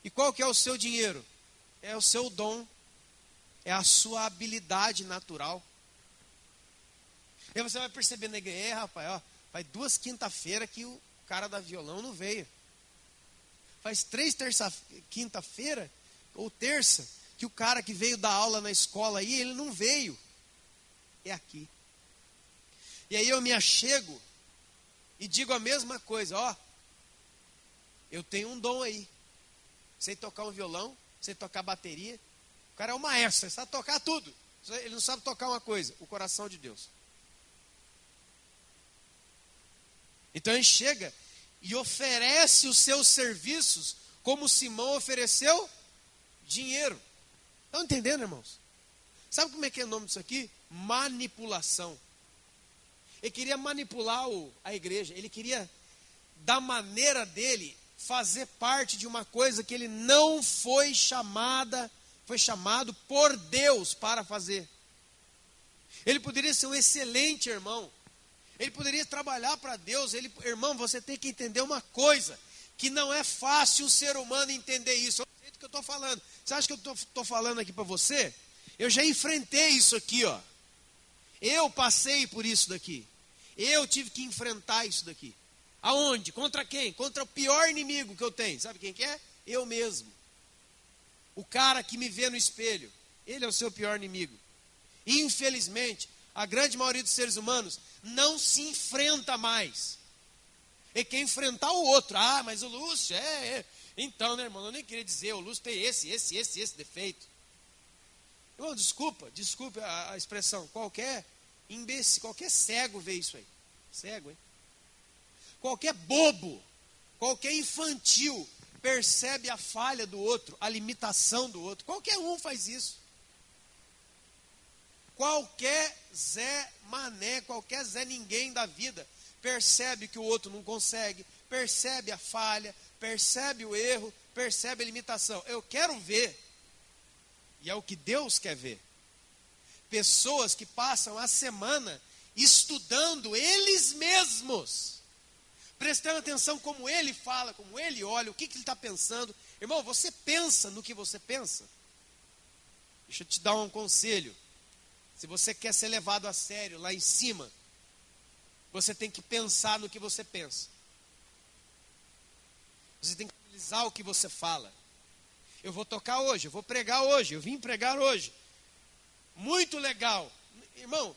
E qual que é o seu dinheiro? É o seu dom. É a sua habilidade natural. E aí você vai perceber na igreja, rapaz, ó, faz 2 quinta-feiras que o cara da violão não veio. Faz 3 quinta-feira ou terça que o cara que veio dar aula na escola aí, ele não veio. É aqui. E aí eu me achego e digo a mesma coisa, ó. Eu tenho um dom aí. Sei tocar um violão, sei tocar bateria. O cara é um maestro, ele sabe tocar tudo. Ele não sabe tocar uma coisa, o coração de Deus. Então ele chega e oferece os seus serviços como Simão ofereceu dinheiro. Estão entendendo, irmãos? Sabe como é que é o nome disso aqui? Manipulação. Ele queria manipular a igreja. Ele queria, da maneira dele, fazer parte de uma coisa que ele não foi chamado por Deus para fazer. Ele poderia ser um excelente irmão. Ele poderia trabalhar para Deus. Irmão, você tem que entender uma coisa, que não é fácil o ser humano entender isso. É o jeito que eu estou falando. Você acha que eu estou falando aqui para você? Eu já enfrentei isso aqui, ó. Eu passei por isso daqui. Eu tive que enfrentar isso daqui. Aonde? Contra quem? Contra o pior inimigo que eu tenho. Sabe quem que é? Eu mesmo. O cara que me vê no espelho. Ele é o seu pior inimigo. Infelizmente, a grande maioria dos seres humanos não se enfrenta mais. Ele quer enfrentar o outro. Ah, mas o Lúcio Então, né, irmão, eu nem queria dizer, o Lúcio tem esse defeito. Irmão, desculpa a expressão. Qualquer imbecil, qualquer cego vê isso aí. Cego, hein? Qualquer bobo, qualquer infantil percebe a falha do outro, a limitação do outro. Qualquer um faz isso. Qualquer Zé Mané, qualquer Zé Ninguém da vida percebe que o outro não consegue, percebe a falha, percebe o erro, percebe a limitação. Eu quero ver, e é o que Deus quer ver, pessoas que passam a semana estudando eles mesmos, prestando atenção como ele fala, como ele olha, o que ele está pensando. Irmão, você pensa no que você pensa? Deixa eu te dar um conselho. Se você quer ser levado a sério lá em cima, você tem que pensar no que você pensa. Você tem que analisar o que você fala. Eu vou tocar hoje, eu vou pregar hoje, eu vim pregar hoje. Muito legal. Irmão,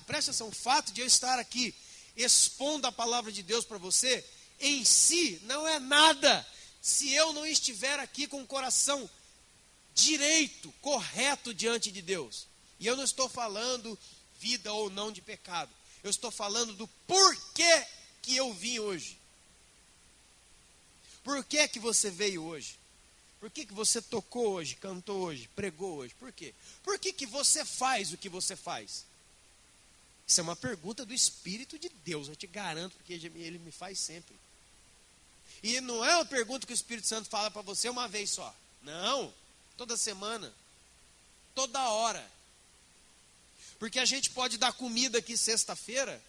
presta atenção, o fato de eu estar aqui expondo a palavra de Deus para você, em si, não é nada, se eu não estiver aqui com o coração direito, correto diante de Deus. E eu não estou falando vida ou não de pecado. Eu estou falando do porquê que eu vim hoje. Por que que você veio hoje? Por que que você tocou hoje, cantou hoje, pregou hoje? Por quê? Por que que você faz o que você faz? Isso é uma pergunta do Espírito de Deus, eu te garanto, porque ele me faz sempre. E não é uma pergunta que o Espírito Santo fala para você uma vez só. Não, toda semana, toda hora. Porque a gente pode dar comida aqui sexta-feira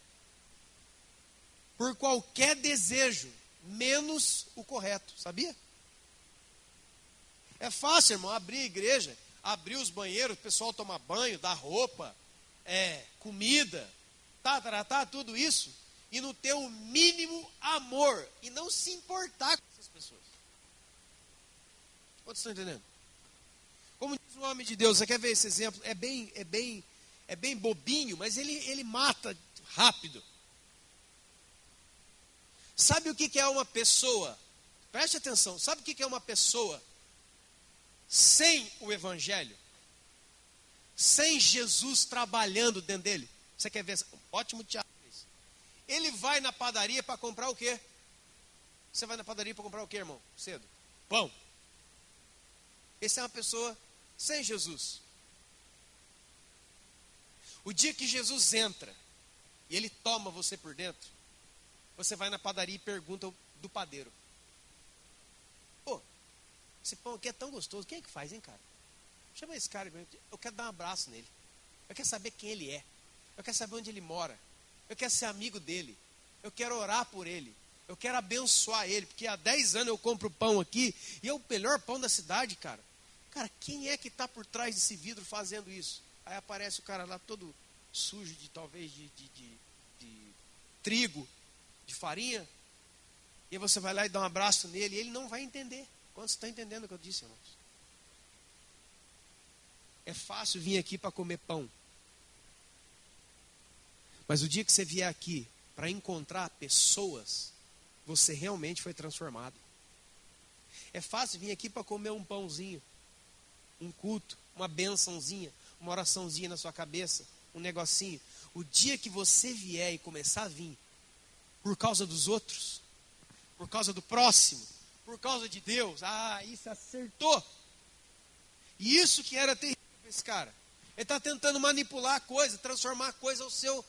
por qualquer desejo, menos o correto, sabia? É fácil, irmão, abrir a igreja, abrir os banheiros, o pessoal tomar banho, dar roupa, comida, tudo isso, e não ter o mínimo amor, e não se importar com essas pessoas. Quantos estão entendendo? Como diz o homem de Deus, você quer ver esse exemplo? É bem bobinho, mas ele mata rápido. Sabe o que é uma pessoa? Preste atenção, sabe o que é uma pessoa sem o Evangelho? Sem Jesus trabalhando dentro dele? Você quer ver? Ótimo teatro isso. Ele vai na padaria para comprar o quê? Você vai na padaria para comprar o quê, irmão? Cedo? Pão. Essa é uma pessoa sem Jesus. O dia que Jesus entra e ele toma você por dentro, você vai na padaria e pergunta do padeiro: pô, esse pão aqui é tão gostoso, quem é que faz, hein, cara? Chama esse cara, eu quero dar um abraço nele. Eu quero saber quem ele é. Eu quero saber onde ele mora. Eu quero ser amigo dele. Eu quero orar por ele. Eu quero abençoar ele, porque há 10 anos eu compro pão aqui, e é o melhor pão da cidade, cara. Cara, quem é que está por trás desse vidro fazendo isso? Aí aparece o cara lá todo sujo talvez de trigo, de farinha, e aí você vai lá e dá um abraço nele, e ele não vai entender. Quantos estão entendendo o que eu disse, irmãos? É fácil vir aqui para comer pão, mas o dia que você vier aqui para encontrar pessoas, você realmente foi transformado. É fácil vir aqui para comer um pãozinho, um culto, uma bençãozinha, uma oraçãozinha na sua cabeça, um negocinho. O dia que você vier e começar a vir por causa dos outros, por causa do próximo, por causa de Deus, isso acertou. E isso que era terrível para esse cara. Ele está tentando manipular a coisa, transformar a coisa ao seu.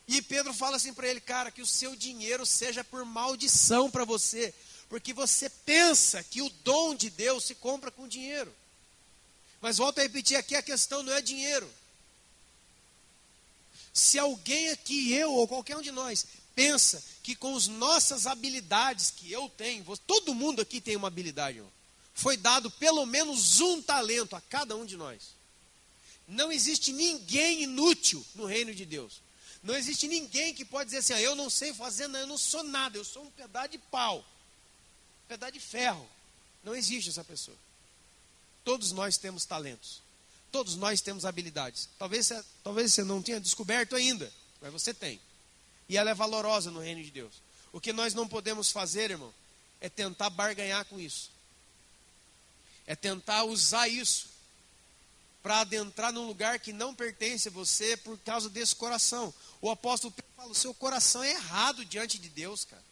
E Pedro fala assim para ele: cara, que o seu dinheiro seja por maldição para você, porque você pensa que o dom de Deus se compra com dinheiro. Mas volto a repetir aqui, a questão não é dinheiro. Se alguém aqui, eu ou qualquer um de nós, pensa que com as nossas habilidades que eu tenho, todo mundo aqui tem uma habilidade, irmão. Foi dado pelo menos um talento a cada um de nós. Não existe ninguém inútil no reino de Deus. Não existe ninguém que pode dizer assim: eu não sei fazer nada, eu não sou nada, eu sou um pedaço de pau, um pedaço de ferro. Não existe essa pessoa. Todos nós temos talentos. Todos nós temos habilidades. Talvez você não tenha descoberto ainda, mas você tem. E ela é valorosa no reino de Deus. O que nós não podemos fazer, irmão, é tentar barganhar com isso. É tentar usar isso para adentrar num lugar que não pertence a você por causa desse coração. O apóstolo Pedro fala: o seu coração é errado diante de Deus, cara.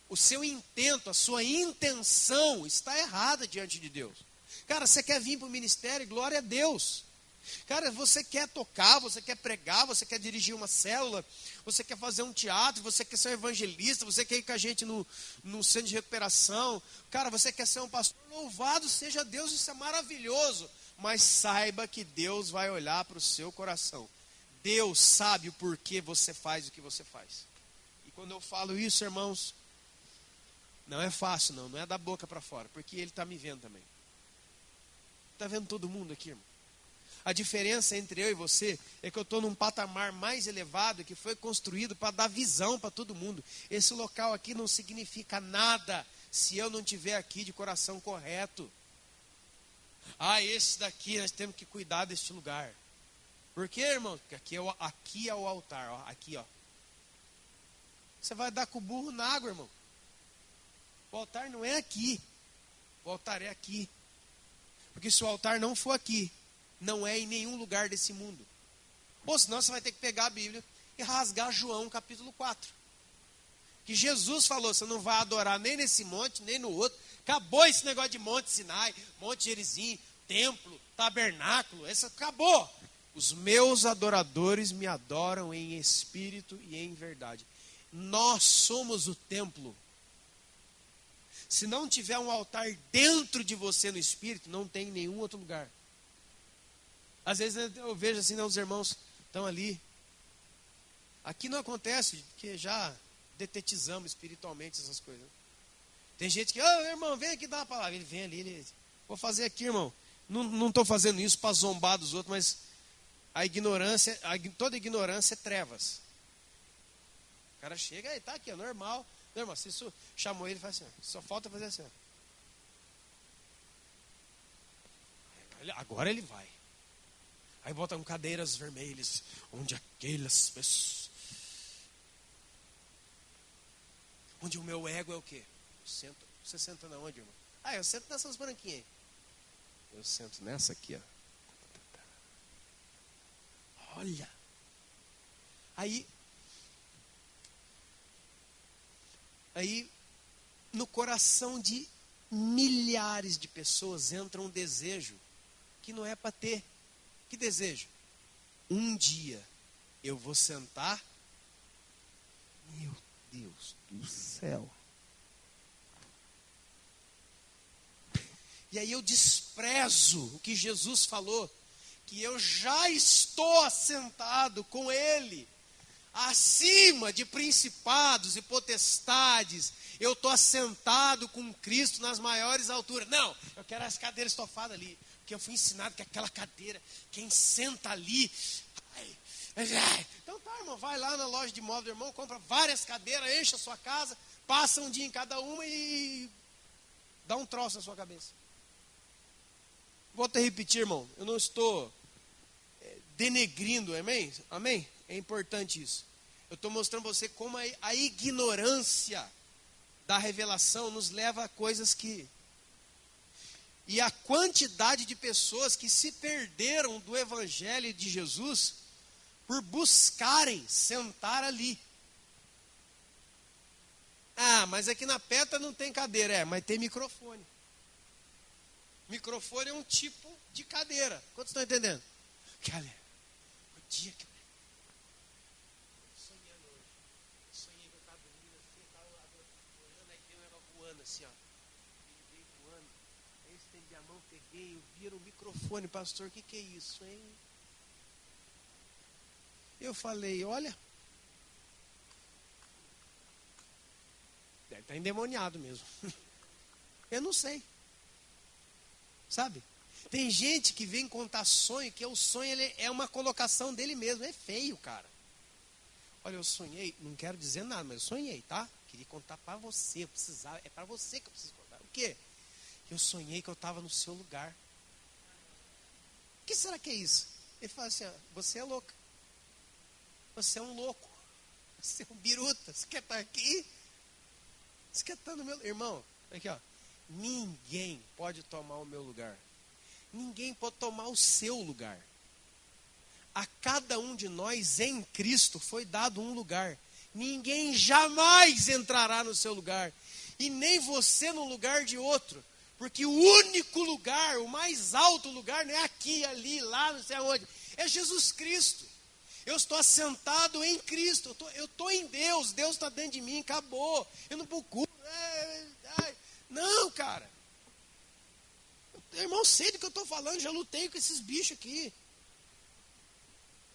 O seu intento, a sua intenção está errada diante de Deus. Cara, você quer vir para o ministério, glória a Deus. Cara, você quer tocar, você quer pregar, você quer dirigir uma célula, você quer fazer um teatro, você quer ser um evangelista, você quer ir com a gente no centro de recuperação. Cara, você quer ser um pastor, louvado seja Deus, isso é maravilhoso. Mas saiba que Deus vai olhar para o seu coração. Deus sabe o porquê você faz o que você faz. E quando eu falo isso, irmãos, não é fácil não é da boca para fora, porque Ele está me vendo também. Está vendo todo mundo aqui, irmão? A diferença entre eu e você é que eu estou num patamar mais elevado que foi construído para dar visão para todo mundo. Esse local aqui não significa nada se eu não estiver aqui de coração correto. Esse daqui nós temos que cuidar deste lugar. Por quê, irmão? Porque aqui é o altar, ó, aqui, ó. Você vai dar com o burro na água, irmão. O altar não é aqui. O altar é aqui. Porque se o altar não for aqui, não é em nenhum lugar desse mundo. Ou senão você vai ter que pegar a Bíblia e rasgar João capítulo 4. Que Jesus falou, você não vai adorar nem nesse monte, nem no outro. Acabou esse negócio de Monte Sinai, Monte Gerizim, templo, tabernáculo. Isso acabou. Os meus adoradores me adoram em espírito e em verdade. Nós somos o templo. Se não tiver um altar dentro de você no espírito, não tem em nenhum outro lugar. Às vezes eu vejo assim, os irmãos estão ali. Aqui não acontece, porque já detetizamos espiritualmente essas coisas. Tem gente que, irmão, vem aqui dar uma palavra. Ele vem ali, vou fazer aqui, irmão. Não estou fazendo isso para zombar dos outros, mas a ignorância, toda ignorância é trevas. O cara chega, aí tá aqui, é normal. Não, irmão, se isso chamou ele, faz assim, só falta fazer assim. Agora ele vai. Aí botam cadeiras vermelhas, onde aquelas pessoas... Onde o meu ego é o quê? Você senta na onde, irmão? Eu sento nessas branquinhas aí. Eu sento nessa aqui, ó. Olha. Aí, no coração de milhares de pessoas entra um desejo que não é para ter. Que desejo? Um dia eu vou sentar. Meu Deus do céu. E aí eu desprezo o que Jesus falou, que eu já estou assentado com Ele, acima de principados e potestades, eu estou assentado com Cristo nas maiores alturas. Não, eu quero as cadeiras estofadas ali, porque eu fui ensinado que aquela cadeira, quem senta ali... Então tá, irmão, vai lá na loja de móvel do irmão, compra várias cadeiras, enche a sua casa, passa um dia em cada uma e dá um troço na sua cabeça. Volto a repetir, irmão, eu não estou denegrindo, amém? Amém? É importante isso. Eu estou mostrando para você como a ignorância da revelação nos leva a coisas que... E a quantidade de pessoas que se perderam do evangelho de Jesus por buscarem sentar ali. Mas aqui na Petra não tem cadeira. Mas tem microfone. Microfone é um tipo de cadeira. Quantos estão entendendo? Olha, o dia que sonhando hoje. Sonhei que eu estava dormindo assim, estava olhando, aí veio um negócio voando assim, ó. Ele veio voando. Aí eu estendi a mão, peguei, eu viro o microfone, pastor, o que é isso, hein? Eu falei, olha, deve estar endemoniado mesmo. Eu não sei. Sabe? Tem gente que vem contar sonho, que o sonho ele é uma colocação dele mesmo. É feio, cara. Olha, eu sonhei, não quero dizer nada, mas eu sonhei, tá? Queria contar para você, eu precisava, é para você que eu preciso contar. O quê? Eu sonhei que eu estava no seu lugar. O que será que é isso? Ele fala assim, você é louca. Você é um louco. Você é um biruta. Você quer estar aqui? Você quer estar no meu... Irmão, aqui ó. Ninguém pode tomar o meu lugar. Ninguém pode tomar o seu lugar. A cada um de nós em Cristo foi dado um lugar. Ninguém jamais entrará no seu lugar. E nem você no lugar de outro. Porque o único lugar, o mais alto lugar, não é aqui, ali, lá, não sei aonde. É Jesus Cristo. Eu estou assentado em Cristo. Eu estou em Deus. Deus está dentro de mim. Acabou. Eu não procuro. Não, cara. Irmão, sei do que eu estou falando. Já lutei com esses bichos aqui.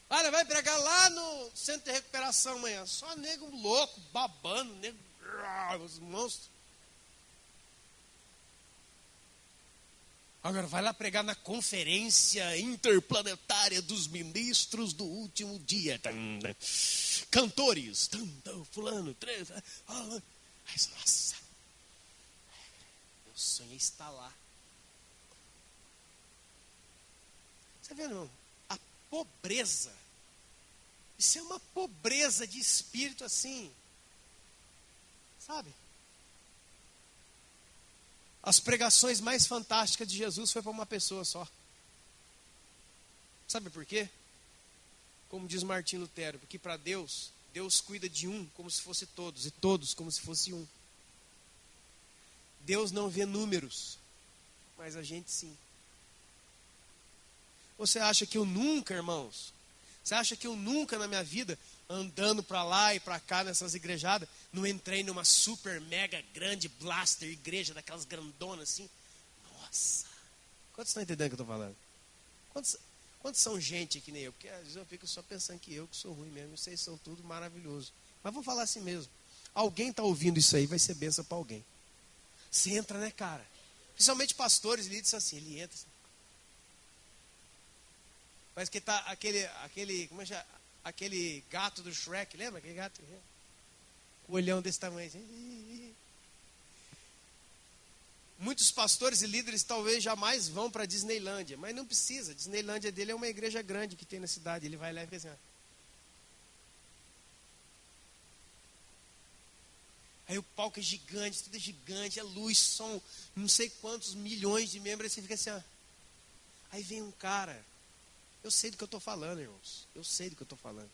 Olha, vai pregar lá no centro de recuperação amanhã. Só nego louco, babando, nego, os monstros. Agora vai lá pregar na conferência interplanetária dos ministros do último dia. Cantores, fulano, mas nossa, meu sonho é estar lá. Você vê, irmão? A pobreza. Isso é uma pobreza de espírito assim. Sabe? As pregações mais fantásticas de Jesus foi para uma pessoa só. Sabe por quê? Como diz Martim Lutero, porque para Deus, Deus cuida de um como se fosse todos, e todos como se fosse um. Deus não vê números, mas a gente sim. Você acha que eu nunca, irmãos, você acha que eu nunca na minha vida, andando para lá e para cá nessas igrejadas, não entrei numa super mega grande blaster igreja, daquelas grandonas assim? Nossa! Quantos estão entendendo o que eu estou falando? Quantos são gente que nem eu? Porque às vezes eu fico só pensando que eu que sou ruim mesmo, vocês são tudo maravilhoso. Mas vou falar assim mesmo. Alguém está ouvindo isso aí, vai ser bênção para alguém. Você entra, né, cara? Principalmente pastores, líderes assim, ele entra assim. Parece que tá como é que chama? Aquele gato do Shrek, lembra aquele gato? O olhão desse tamanho assim. Muitos pastores e líderes talvez jamais vão para a Disneylândia, mas não precisa. A Disneylândia dele é uma igreja grande que tem na cidade. Ele vai lá e fica assim, ó. Aí o palco é gigante, tudo é gigante, é luz, som, não sei quantos milhões de membros. Aí você fica assim, ó. Aí vem um cara. Eu sei do que eu estou falando, irmãos. Eu sei do que eu estou falando.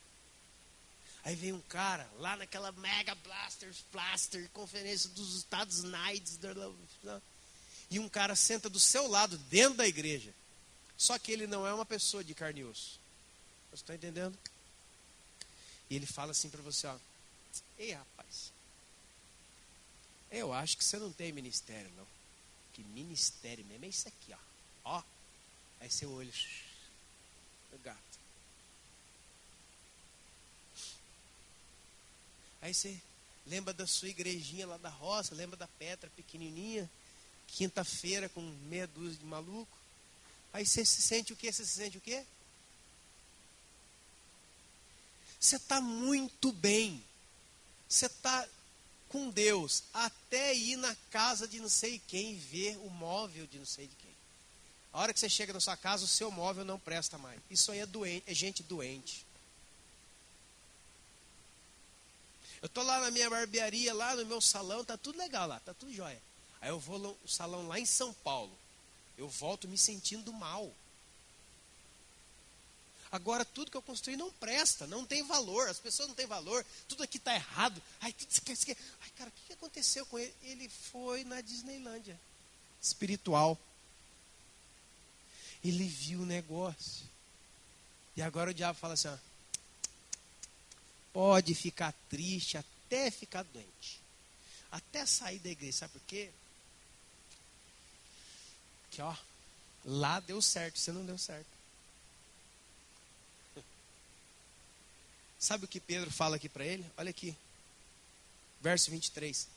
Aí vem um cara lá naquela mega blaster, conferência dos Estados Unidos. E um cara senta do seu lado, dentro da igreja. Só que ele não é uma pessoa de carne e osso. Você está entendendo? E ele fala assim para você, ó. Ei, rapaz. Eu acho que você não tem ministério, não. Que ministério mesmo é isso aqui, ó. Ó. Aí seu olho... O gato. Aí você lembra da sua igrejinha lá da roça, lembra da Petra pequenininha, quinta-feira com meia dúzia de maluco. Aí você se sente o quê? Você se sente o quê? Você está muito bem. Você está com Deus até ir na casa de não sei quem ver o móvel de não sei de quem. A hora que você chega na sua casa, o seu móvel não presta mais. Isso aí é doente, é gente doente. Eu estou lá na minha barbearia, lá no meu salão, tá tudo legal lá, tá tudo jóia. Aí eu vou no salão lá em São Paulo. Eu volto me sentindo mal. Agora tudo que eu construí não presta, não tem valor, as pessoas não têm valor, tudo aqui está errado. Ai, cara, o que aconteceu com ele? Ele foi na Disneylândia espiritual. Ele viu o negócio. E agora o diabo fala assim, ó, pode ficar triste até ficar doente. Até sair da igreja. Sabe por quê? Porque, ó, lá deu certo, você não deu certo. Sabe o que Pedro fala aqui para ele? Olha aqui. Verso 23.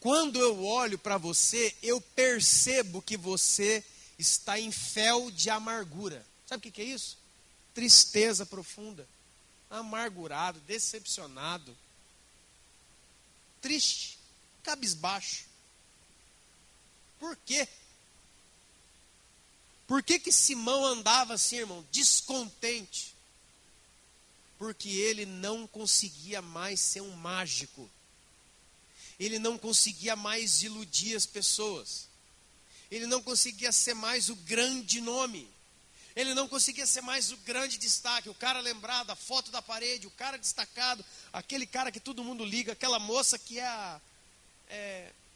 Quando eu olho para você, eu percebo que você está em fel de amargura. Sabe o que é isso? Tristeza profunda. Amargurado, decepcionado. Triste. Cabisbaixo. Por quê? Por que Simão andava assim, irmão? Descontente. Porque ele não conseguia mais ser um mágico. Ele não conseguia mais iludir as pessoas. Ele não conseguia ser mais o grande nome. Ele não conseguia ser mais o grande destaque. O cara lembrado, a foto da parede, o cara destacado, aquele cara que todo mundo liga, aquela moça que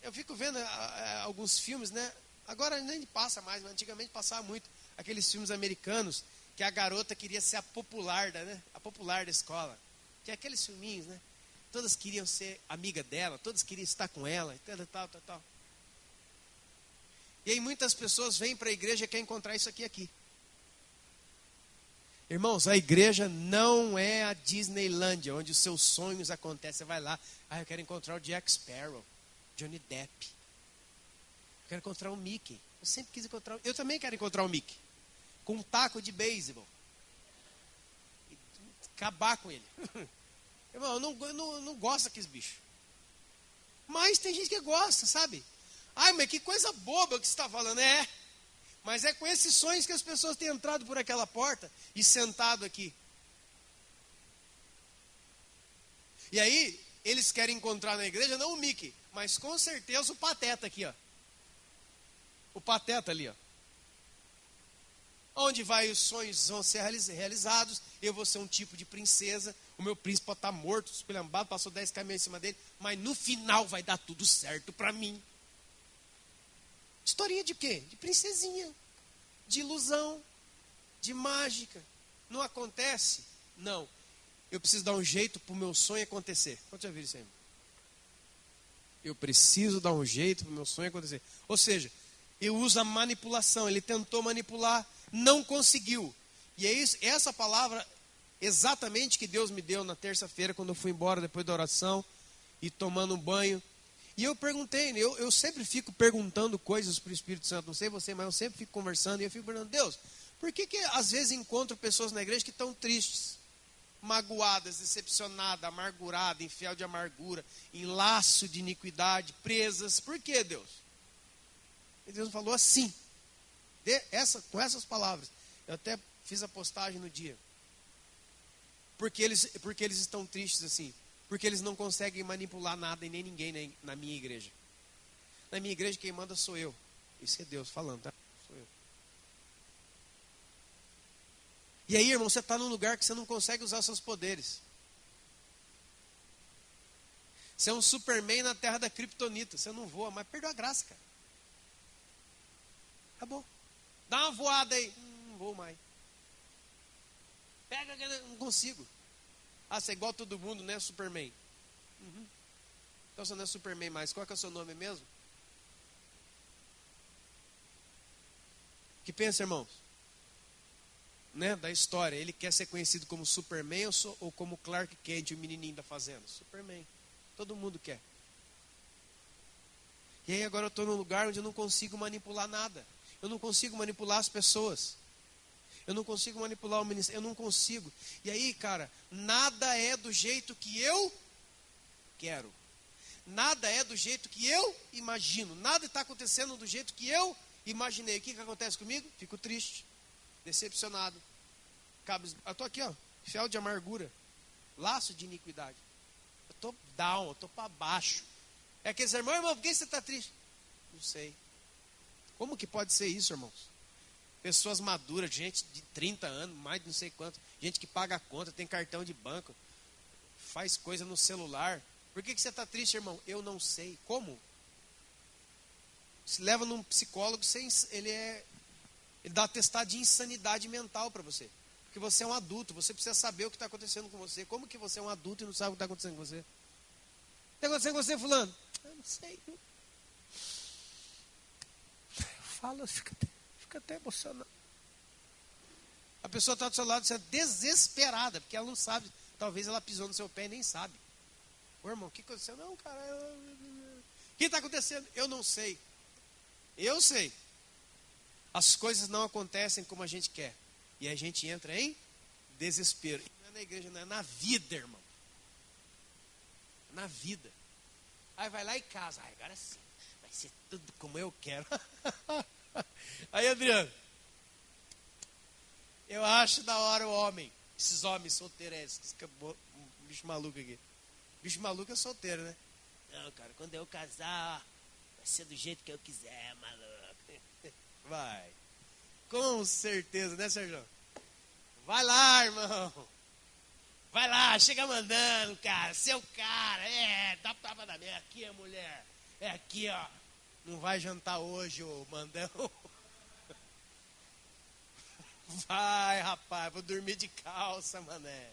eu fico vendo alguns filmes, né? Agora nem passa mais, mas antigamente passava muito. Aqueles filmes americanos que a garota queria ser a popular da escola. Tinha aqueles filminhos, né? Todas queriam ser amiga dela, todas queriam estar com ela, e tal. E aí muitas pessoas vêm para a igreja e querem encontrar isso aqui. Irmãos, a igreja não é a Disneylândia, onde os seus sonhos acontecem. Você vai lá, eu quero encontrar o Jack Sparrow, Johnny Depp. Eu quero encontrar o Mickey. Eu sempre quis encontrar. Eu também quero encontrar o Mickey. Com um taco de beisebol. Acabar com ele. Irmão, eu não gosto daqueles bichos. Mas tem gente que gosta, sabe? Ai, mas que coisa boba que você está falando. É. Mas é com esses sonhos que as pessoas têm entrado por aquela porta e sentado aqui. E aí, eles querem encontrar na igreja, não o Mickey, mas com certeza o Pateta aqui, ó. O Pateta ali, ó. Onde vai os sonhos vão ser realizados, eu vou ser um tipo de princesa, o meu príncipe pode estar morto, espelhambado, passou 10 caminhos em cima dele, mas no final vai dar tudo certo para mim. Historinha de quê? De princesinha, de ilusão, de mágica. Não acontece? Não. Eu preciso dar um jeito para o meu sonho acontecer. Quanto já viram isso aí? Eu preciso dar um jeito para o meu sonho acontecer. Ou seja, eu uso a manipulação. Ele tentou manipular, não conseguiu. E é isso, essa palavra exatamente que Deus me deu na terça-feira, quando eu fui embora depois da oração e tomando um banho. E eu perguntei, eu sempre fico perguntando coisas para o Espírito Santo. Não sei você, mas eu sempre fico conversando e eu fico perguntando, Deus, por que às vezes encontro pessoas na igreja que estão tristes? Magoadas, decepcionadas, amarguradas, em fiel de amargura, em laço de iniquidade, presas. Por que, Deus? E Deus falou assim, com essas palavras. Eu até fiz a postagem no dia. Porque eles estão tristes assim? Porque eles não conseguem manipular nada e nem ninguém na minha igreja. Na minha igreja quem manda sou eu. Isso é Deus falando, tá? Sou eu. E aí, irmão, você está num lugar que você não consegue usar seus poderes. Você é um Superman na terra da Kryptonita. Você não voa, mas perdeu a graça, cara. Acabou. Dá uma voada aí. Não vou mais. Pega, não consigo. Ah, você é igual todo mundo, né, Superman? Uhum. Então você não é Superman mais. Qual é o seu nome mesmo? Que pensa, irmãos? Né, da história. Ele quer ser conhecido como Superman ou como Clark Kent, o menininho da fazenda? Superman. Todo mundo quer. E aí agora eu estou num lugar onde eu não consigo manipular nada. Eu não consigo manipular as pessoas. Eu não consigo manipular o ministério. Eu não consigo. E aí, cara, nada é do jeito que eu quero. Nada é do jeito que eu imagino. Nada está acontecendo do jeito que eu imaginei. O que acontece comigo? Fico triste. Decepcionado. Eu estou aqui, ó, fiel de amargura. Laço de iniquidade. Eu estou down, eu estou para baixo. É aqueles irmãos, irmão, por que você está triste? Não sei. Como que pode ser isso, irmãos? Pessoas maduras, gente de 30 anos, mais de não sei quanto, gente que paga a conta, tem cartão de banco, faz coisa no celular. Por que você está triste, irmão? Eu não sei. Como? Se leva num psicólogo, ele dá atestado de insanidade mental para você. Porque você é um adulto, você precisa saber o que está acontecendo com você. Como que você é um adulto e não sabe o que está acontecendo com você? O que está acontecendo com você, fulano? Eu não sei. Fala, fica até emocionado. A pessoa está do seu lado, você é desesperada, porque ela não sabe. Talvez ela pisou no seu pé e nem sabe. Ô irmão, o que aconteceu? Não, cara. O que está acontecendo? Eu não sei. Eu sei. As coisas não acontecem como a gente quer. E a gente entra em desespero. E não é na igreja, não é na vida, irmão. Na vida. Aí vai lá e casa. Ai, agora sim. Vai ser tudo como eu quero. Aí, Adriano, eu acho da hora o homem, esses homens solteiros, bicho maluco aqui. Bicho maluco é solteiro, né? Não, cara, quando eu casar, vai ser do jeito que eu quiser, maluco. Vai. Com certeza, né, Sérgio? Vai lá, irmão. Vai lá, chega mandando, cara. Seu cara, dá tapa na minha. Aqui, a mulher. É aqui, ó. Não vai jantar hoje, ô mandão. Vai, rapaz, vou dormir de calça, mané.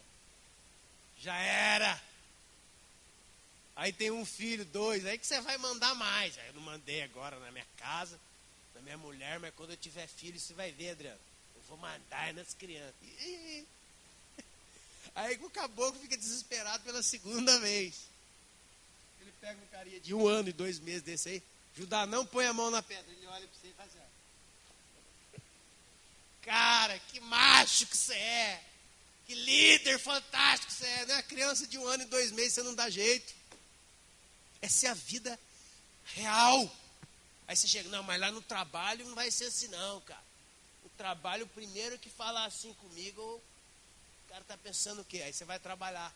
Já era. Aí tem um filho, 2, aí que você vai mandar mais. Aí eu não mandei agora na minha casa, na minha mulher, mas quando eu tiver filho, você vai ver, Adriano. Eu vou mandar nas crianças. Aí o caboclo fica desesperado pela segunda vez. Ele pega um carinha de 1 ano e 2 meses desse aí. Judá, não põe a mão na pedra. Ele olha para você e faz assim. cara, que macho que você é. Que líder fantástico que você é. Não é criança de 1 ano e 2 meses, você não dá jeito. Essa é a vida real. Aí você chega, não, mas lá no trabalho não vai ser assim não, cara. O trabalho, o primeiro que fala assim comigo, o cara está pensando o quê? Aí você vai trabalhar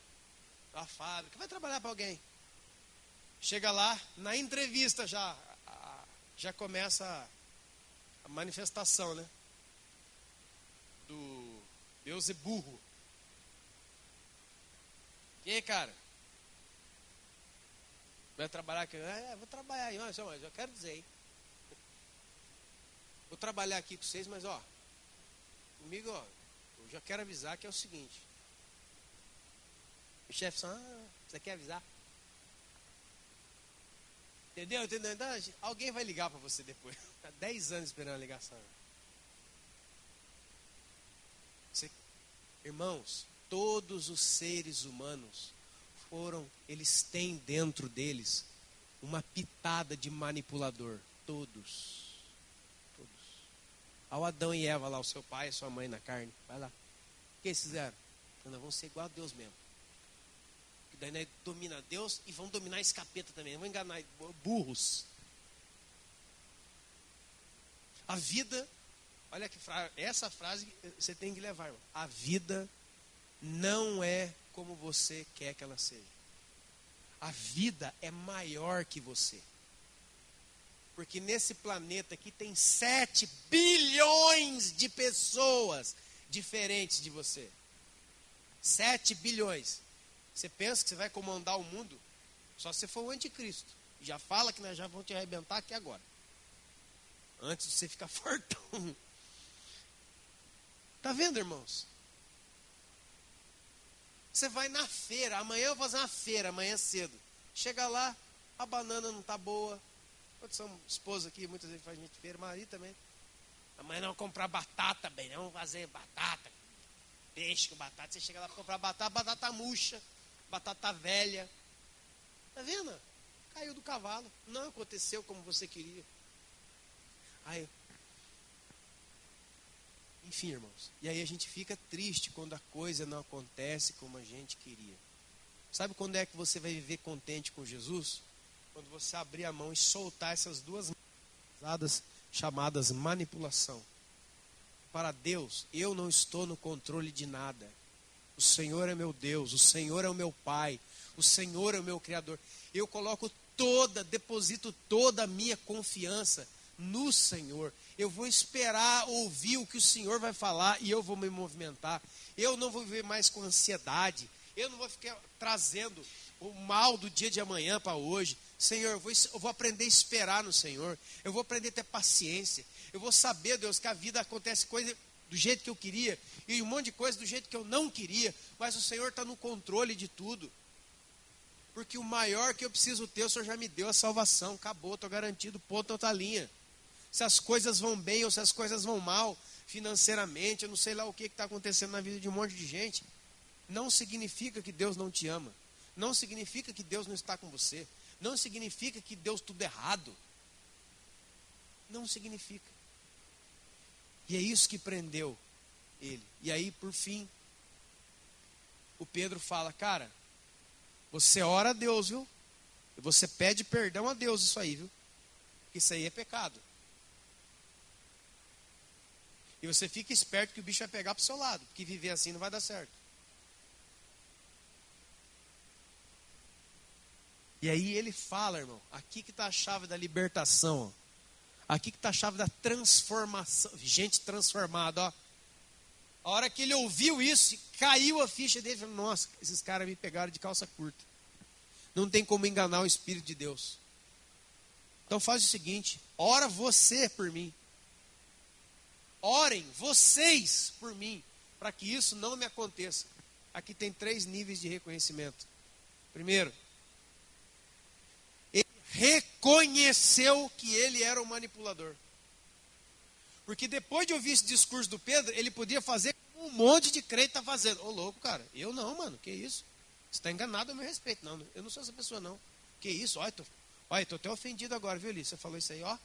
na fábrica, vai trabalhar para alguém. Chega lá, na entrevista já começa a manifestação, né? Do Beuzeburro. E aí, cara? Vai trabalhar aqui? Vou trabalhar aí, mas eu quero dizer, hein? Vou trabalhar aqui com vocês, mas ó, comigo, ó, eu já quero avisar que é o seguinte. O chefe fala, você quer avisar? Entendeu? Então, alguém vai ligar para você depois. Está 10 anos esperando a ligação. Irmãos, todos os seres humanos eles têm dentro deles uma pitada de manipulador. Todos. Ao Adão e Eva lá, o seu pai e sua mãe na carne. Vai lá. O que eles fizeram? Nós vamos ser igual a Deus mesmo. Daí nós domina Deus e vão dominar esse capeta também. Não vão enganar burros. A vida, olha que essa frase você tem que levar, irmão. A vida não é como você quer que ela seja. A vida é maior que você. Porque nesse planeta aqui tem 7 bilhões de pessoas diferentes de você. 7 bilhões. Você pensa que você vai comandar o mundo? Só se você for o anticristo. Já fala que nós já vamos te arrebentar aqui agora. Antes de você ficar fortão. Tá vendo, irmãos? Você vai na feira. Amanhã eu vou fazer uma feira, amanhã cedo. Chega lá, a banana não tá boa. Quantos são esposa aqui? Muitas vezes faz gente feira, marido também. Amanhã não vamos comprar batata, bem, não vamos fazer batata. Peixe com batata. Você chega lá para comprar batata murcha. Batata velha. Tá vendo? Caiu do cavalo. Não aconteceu como você queria. Aí, enfim, irmãos. E aí a gente fica triste quando a coisa não acontece como a gente queria. Sabe quando é que você vai viver contente com Jesus? Quando você abrir a mão e soltar essas duas mãos chamadas manipulação. Para Deus, eu não estou no controle de nada. O Senhor é meu Deus, o Senhor é o meu Pai, o Senhor é o meu Criador. Eu deposito toda a minha confiança no Senhor. Eu vou esperar ouvir o que o Senhor vai falar e eu vou me movimentar. Eu não vou viver mais com ansiedade. Eu não vou ficar trazendo o mal do dia de amanhã para hoje. Senhor, eu vou aprender a esperar no Senhor. Eu vou aprender a ter paciência. Eu vou saber, Deus, que a vida acontece coisa do jeito que eu queria e um monte de coisa do jeito que eu não queria, mas o Senhor está no controle de tudo. Porque o maior que eu preciso ter, o Senhor já me deu a salvação. Acabou, estou garantido, ponto, outra linha. Se as coisas vão bem ou se as coisas vão mal financeiramente, eu não sei lá o que está acontecendo na vida de um monte de gente, não significa que Deus não te ama. Não significa que Deus não está com você. Não significa que Deus tudo errado. Não significa. E é isso que prendeu ele. E aí, por fim, o Pedro fala, cara, você ora a Deus, viu? E você pede perdão a Deus isso aí, viu? Porque isso aí é pecado. E você fica esperto que o bicho vai pegar pro seu lado, porque viver assim não vai dar certo. E aí ele fala, irmão, aqui que está a chave da libertação, ó. Aqui que está a chave da transformação. Gente transformada, ó. A hora que ele ouviu isso, caiu a ficha dele. Falou, nossa, esses caras me pegaram de calça curta. Não tem como enganar o Espírito de Deus. Então faz o seguinte, ora você por mim. Orem vocês por mim, para que isso não me aconteça. Aqui tem 3 níveis de reconhecimento. Primeiro, ele reconheceu que ele era o manipulador. Porque depois de ouvir esse discurso do Pedro, ele podia fazer como um monte de crente está fazendo. Ô louco, cara, eu não, mano, que isso? Você está enganado a meu respeito. Não, eu não sou essa pessoa, não. Que isso? Olha, tô até ofendido agora, viu, Eli? Você falou isso aí, ó.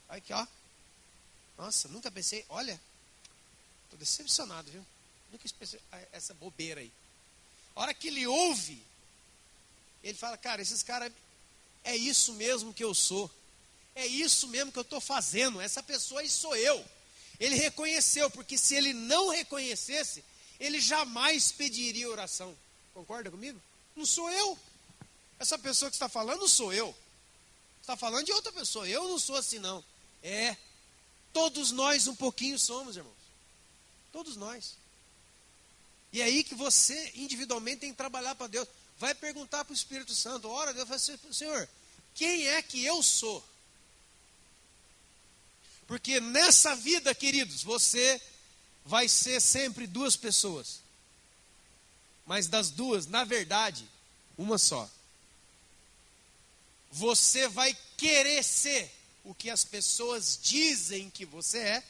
Olha aqui, ó. Nossa, nunca pensei, olha. Estou decepcionado, viu? Nunca pensei essa bobeira aí. A hora que ele ouve, ele fala, cara, esses caras, é isso mesmo que eu sou. É isso mesmo que eu estou fazendo. Essa pessoa aí sou eu. Ele reconheceu, porque se ele não reconhecesse, ele jamais pediria oração. Concorda comigo? Não sou eu. Essa pessoa que está falando não sou eu. Está falando de outra pessoa. Eu não sou assim, não. Todos nós um pouquinho somos, irmãos. Todos nós. E é aí que você, individualmente, tem que trabalhar para Deus. Vai perguntar para o Espírito Santo. Ora, Deus vai dizer, Senhor, quem é que eu sou? Porque nessa vida, queridos, você vai ser sempre duas pessoas. Mas das duas, na verdade, uma só. Você vai querer ser o que as pessoas dizem que você é,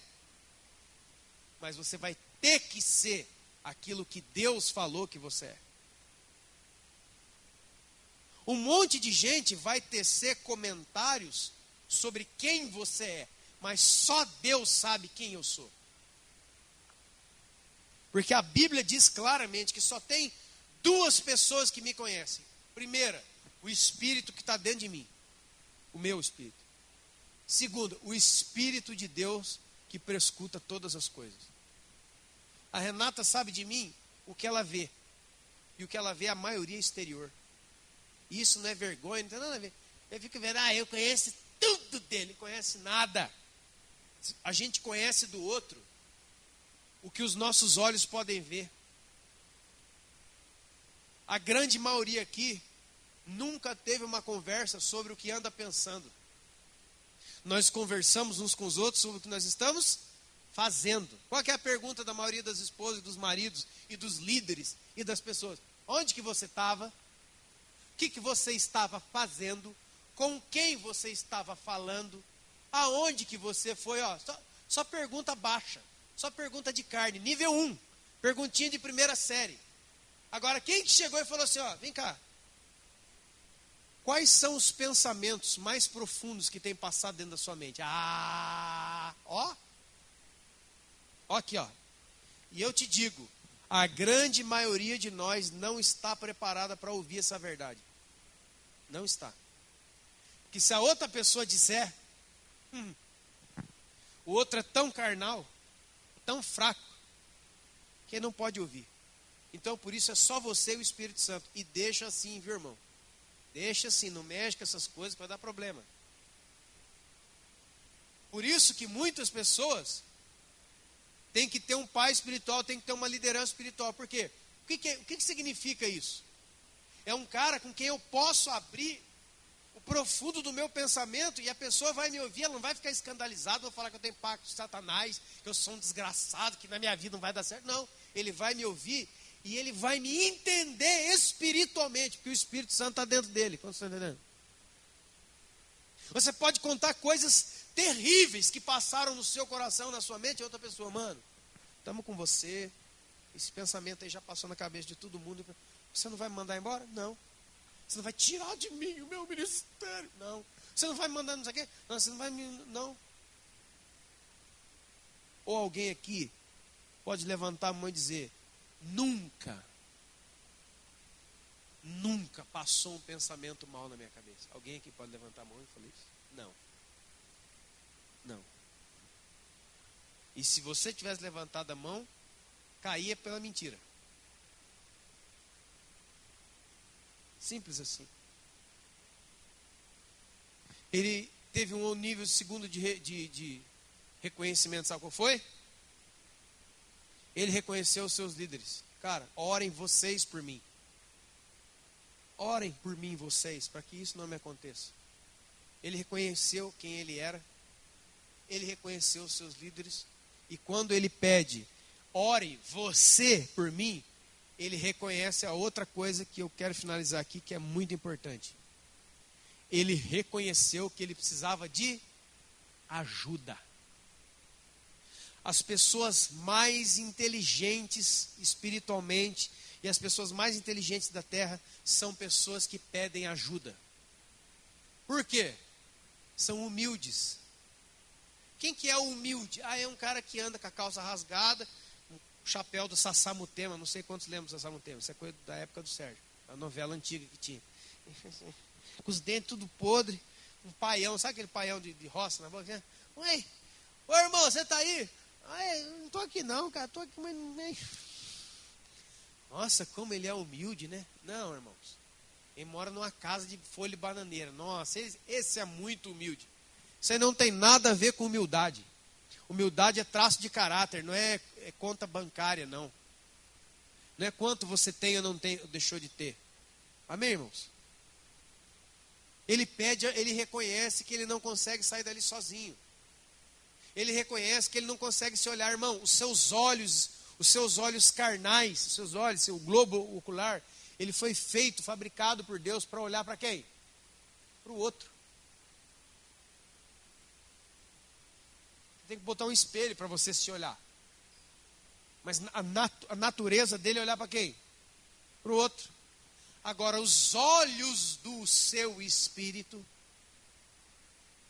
mas você vai ter que ser aquilo que Deus falou que você é. Um monte de gente vai tecer comentários sobre quem você é, mas só Deus sabe quem eu sou. Porque a Bíblia diz claramente que só tem duas pessoas que me conhecem. Primeira, o Espírito que está dentro de mim, o meu Espírito. Segunda, o Espírito de Deus que prescuta todas as coisas. A Renata sabe de mim o que ela vê. E o que ela vê é a maioria exterior. Isso não é vergonha, não tem nada a ver. Eu fico vendo, eu conheço tudo dele, não conhece nada. A gente conhece do outro o que os nossos olhos podem ver. A grande maioria aqui nunca teve uma conversa sobre o que anda pensando. Nós conversamos uns com os outros sobre o que nós estamos fazendo. Qual que é a pergunta da maioria das esposas, dos maridos e dos líderes e das pessoas? Onde que você estava? O que você estava fazendo? Com quem você estava falando? Aonde que você foi? Só pergunta baixa, só pergunta de carne, nível 1, perguntinha de primeira série. Agora, quem que chegou e falou assim, vem cá, quais são os pensamentos mais profundos que tem passado dentro da sua mente? Aqui, e eu te digo, a grande maioria de nós não está preparada para ouvir essa verdade. Não está. Que se a outra pessoa disser, o outro é tão carnal, tão fraco, que não pode ouvir. Então, por isso, é só você e o Espírito Santo. E deixa assim, viu, irmão? Deixa assim, não mexe com essas coisas que vai dar problema. Por isso que muitas pessoas têm que ter um pai espiritual, têm que ter uma liderança espiritual. Por quê? O que significa isso? É um cara com quem eu posso abrir o profundo do meu pensamento e a pessoa vai me ouvir, ela não vai ficar escandalizada, vou falar que eu tenho pacto de Satanás, que eu sou um desgraçado, que na minha vida não vai dar certo. Não, ele vai me ouvir e ele vai me entender espiritualmente, porque o Espírito Santo está dentro dele. Como você está entendendo? Você pode contar coisas terríveis que passaram no seu coração, na sua mente, e outra pessoa, mano, estamos com você, esse pensamento aí já passou na cabeça de todo mundo, você não vai me mandar embora? Não. Você não vai tirar de mim o meu ministério? Não. Você não vai me mandar não sei o quê? Não, você não vai me... Não. Ou alguém aqui pode levantar a mão e dizer, nunca passou um pensamento mal na minha cabeça. Alguém aqui pode levantar a mão e falar isso? Não. Não. E se você tivesse levantado a mão, caía pela mentira. Simples assim. Ele teve um nível segundo de reconhecimento, sabe qual foi? Ele reconheceu os seus líderes. Cara, orem vocês por mim. Orem por mim vocês, para que isso não me aconteça. Ele reconheceu quem ele era. Ele reconheceu os seus líderes. E quando ele pede, ore você por mim, ele reconhece a outra coisa que eu quero finalizar aqui, que é muito importante. Ele reconheceu que ele precisava de ajuda. As pessoas mais inteligentes espiritualmente e as pessoas mais inteligentes da terra são pessoas que pedem ajuda. Por quê? São humildes. Quem que é o humilde? É um cara que anda com a calça rasgada, chapéu do Sassamutema, não sei quantos lembram do Sassamutema, isso é coisa da época do Sérgio, a novela antiga que tinha. Com os dentes tudo podre, um paião, sabe aquele paião de roça na boca? Oi, ô irmão, você tá aí? Ai, não tô aqui não, cara, tô aqui, mas nem... Nossa, como ele é humilde, né? Não, irmãos, ele mora numa casa de folha de bananeira. Nossa, esse é muito humilde. Isso aí não tem nada a ver com humildade. Humildade é traço de caráter, não é conta bancária, não. Não é quanto você tem ou não tem, ou deixou de ter. Amém, irmãos? Ele pede, ele reconhece que ele não consegue sair dali sozinho. Ele reconhece que ele não consegue se olhar, irmão. Os seus olhos carnais, os seus olhos, seu globo ocular, ele foi feito, fabricado por Deus para olhar para quem? Para o outro. Tem que botar um espelho para você se olhar. Mas a natureza dele é olhar para quem? Para o outro. Agora, os olhos do seu espírito,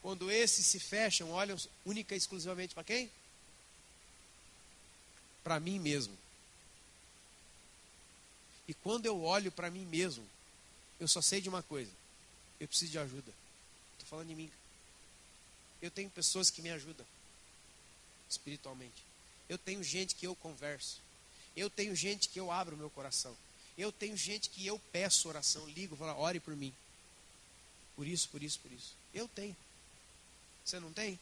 quando esses se fecham, olham única e exclusivamente para quem? Para mim mesmo. E quando eu olho para mim mesmo, eu só sei de uma coisa: eu preciso de ajuda. Estou falando de mim. Eu tenho pessoas que me ajudam espiritualmente. Eu tenho gente que eu converso. Eu tenho gente que eu abro o meu coração. Eu tenho gente que eu peço oração, ligo, falo, ore por mim. Por isso, por isso, por isso. Eu tenho. Você não tem?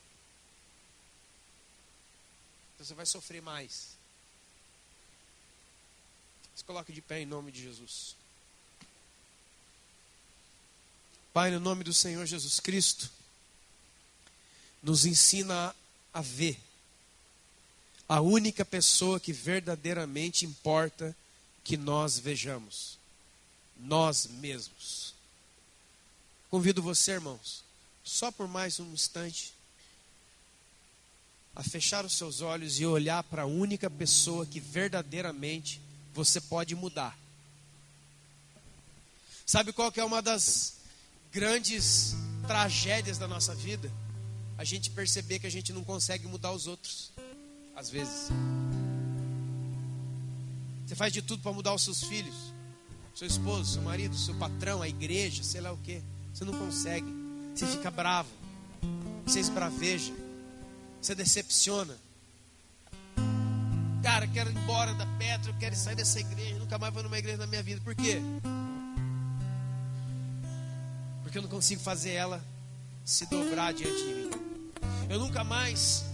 Então você vai sofrer mais. Se coloque de pé em nome de Jesus. Pai, no nome do Senhor Jesus Cristo, nos ensina a ver a única pessoa que verdadeiramente importa que nós vejamos, nós mesmos. Convido você, irmãos, só por mais um instante, a fechar os seus olhos e olhar para a única pessoa que verdadeiramente você pode mudar. Sabe qual que é uma das grandes tragédias da nossa vida? A gente perceber que a gente não consegue mudar os outros, às vezes. Você faz de tudo para mudar os seus filhos, seu esposo, seu marido, seu patrão, a igreja, sei lá o que. Você não consegue. Você fica bravo. Você esbraveja. Você decepciona. Cara, eu quero ir embora da Petra, eu quero sair dessa igreja, nunca mais vou numa igreja na minha vida. Por quê? Porque eu não consigo fazer ela se dobrar diante de mim. Eu nunca mais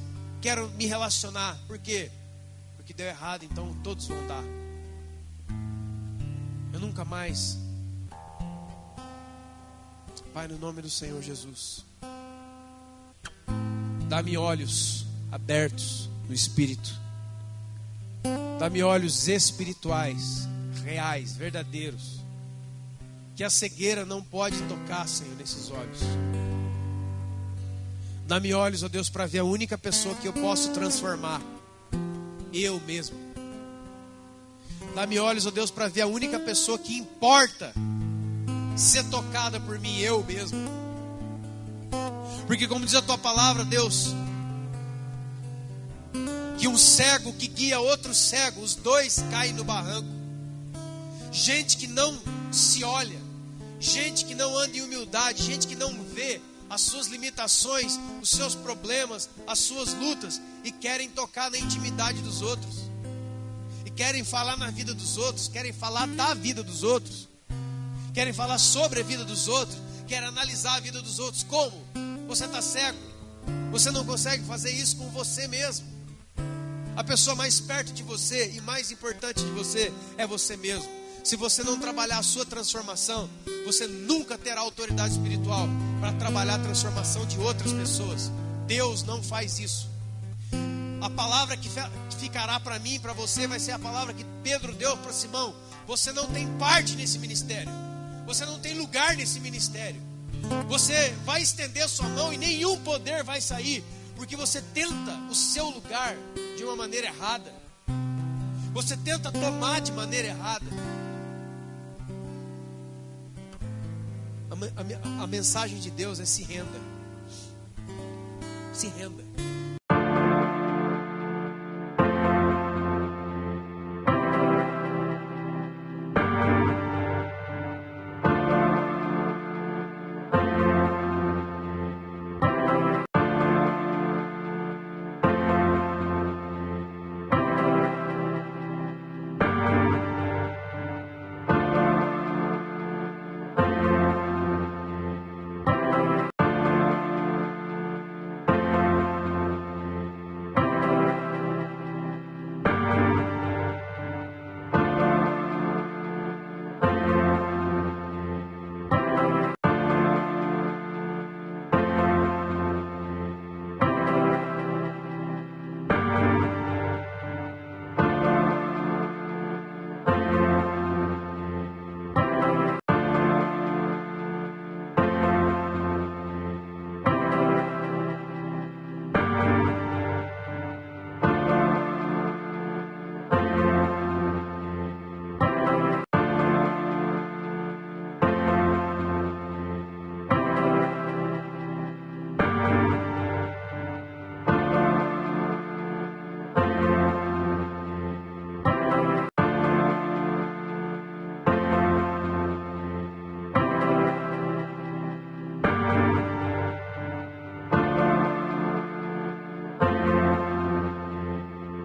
quero me relacionar. Por quê? Porque deu errado, então todos vão dar. Eu nunca mais. Pai, no nome do Senhor Jesus, dá-me olhos abertos no Espírito. Dá-me olhos espirituais, reais, verdadeiros, que a cegueira não pode tocar, Senhor, nesses olhos. Dá-me olhos, ó Deus, para ver a única pessoa que eu posso transformar, eu mesmo. Dá-me olhos, ó Deus, para ver a única pessoa que importa ser tocada por mim, eu mesmo. Porque como diz a tua palavra, Deus, que um cego que guia outro cego, os dois caem no barranco. Gente que não se olha, gente que não anda em humildade, gente que não vê as suas limitações, os seus problemas, as suas lutas, e querem tocar na intimidade dos outros, e querem falar na vida dos outros, querem falar da vida dos outros, querem falar sobre a vida dos outros, querem analisar a vida dos outros. Como? Você está cego, você não consegue fazer isso com você mesmo. A pessoa mais perto de você e mais importante de você é você mesmo. Se você não trabalhar a sua transformação, você nunca terá autoridade espiritual para trabalhar a transformação de outras pessoas. Deus não faz isso. A palavra que ficará para mim e para você vai ser a palavra que Pedro deu para Simão. Você não tem parte nesse ministério. Você não tem lugar nesse ministério. Você vai estender sua mão e nenhum poder vai sair, porque você tenta o seu lugar de uma maneira errada. Você tenta tomar de maneira errada. A mensagem de Deus é: se renda. Se renda.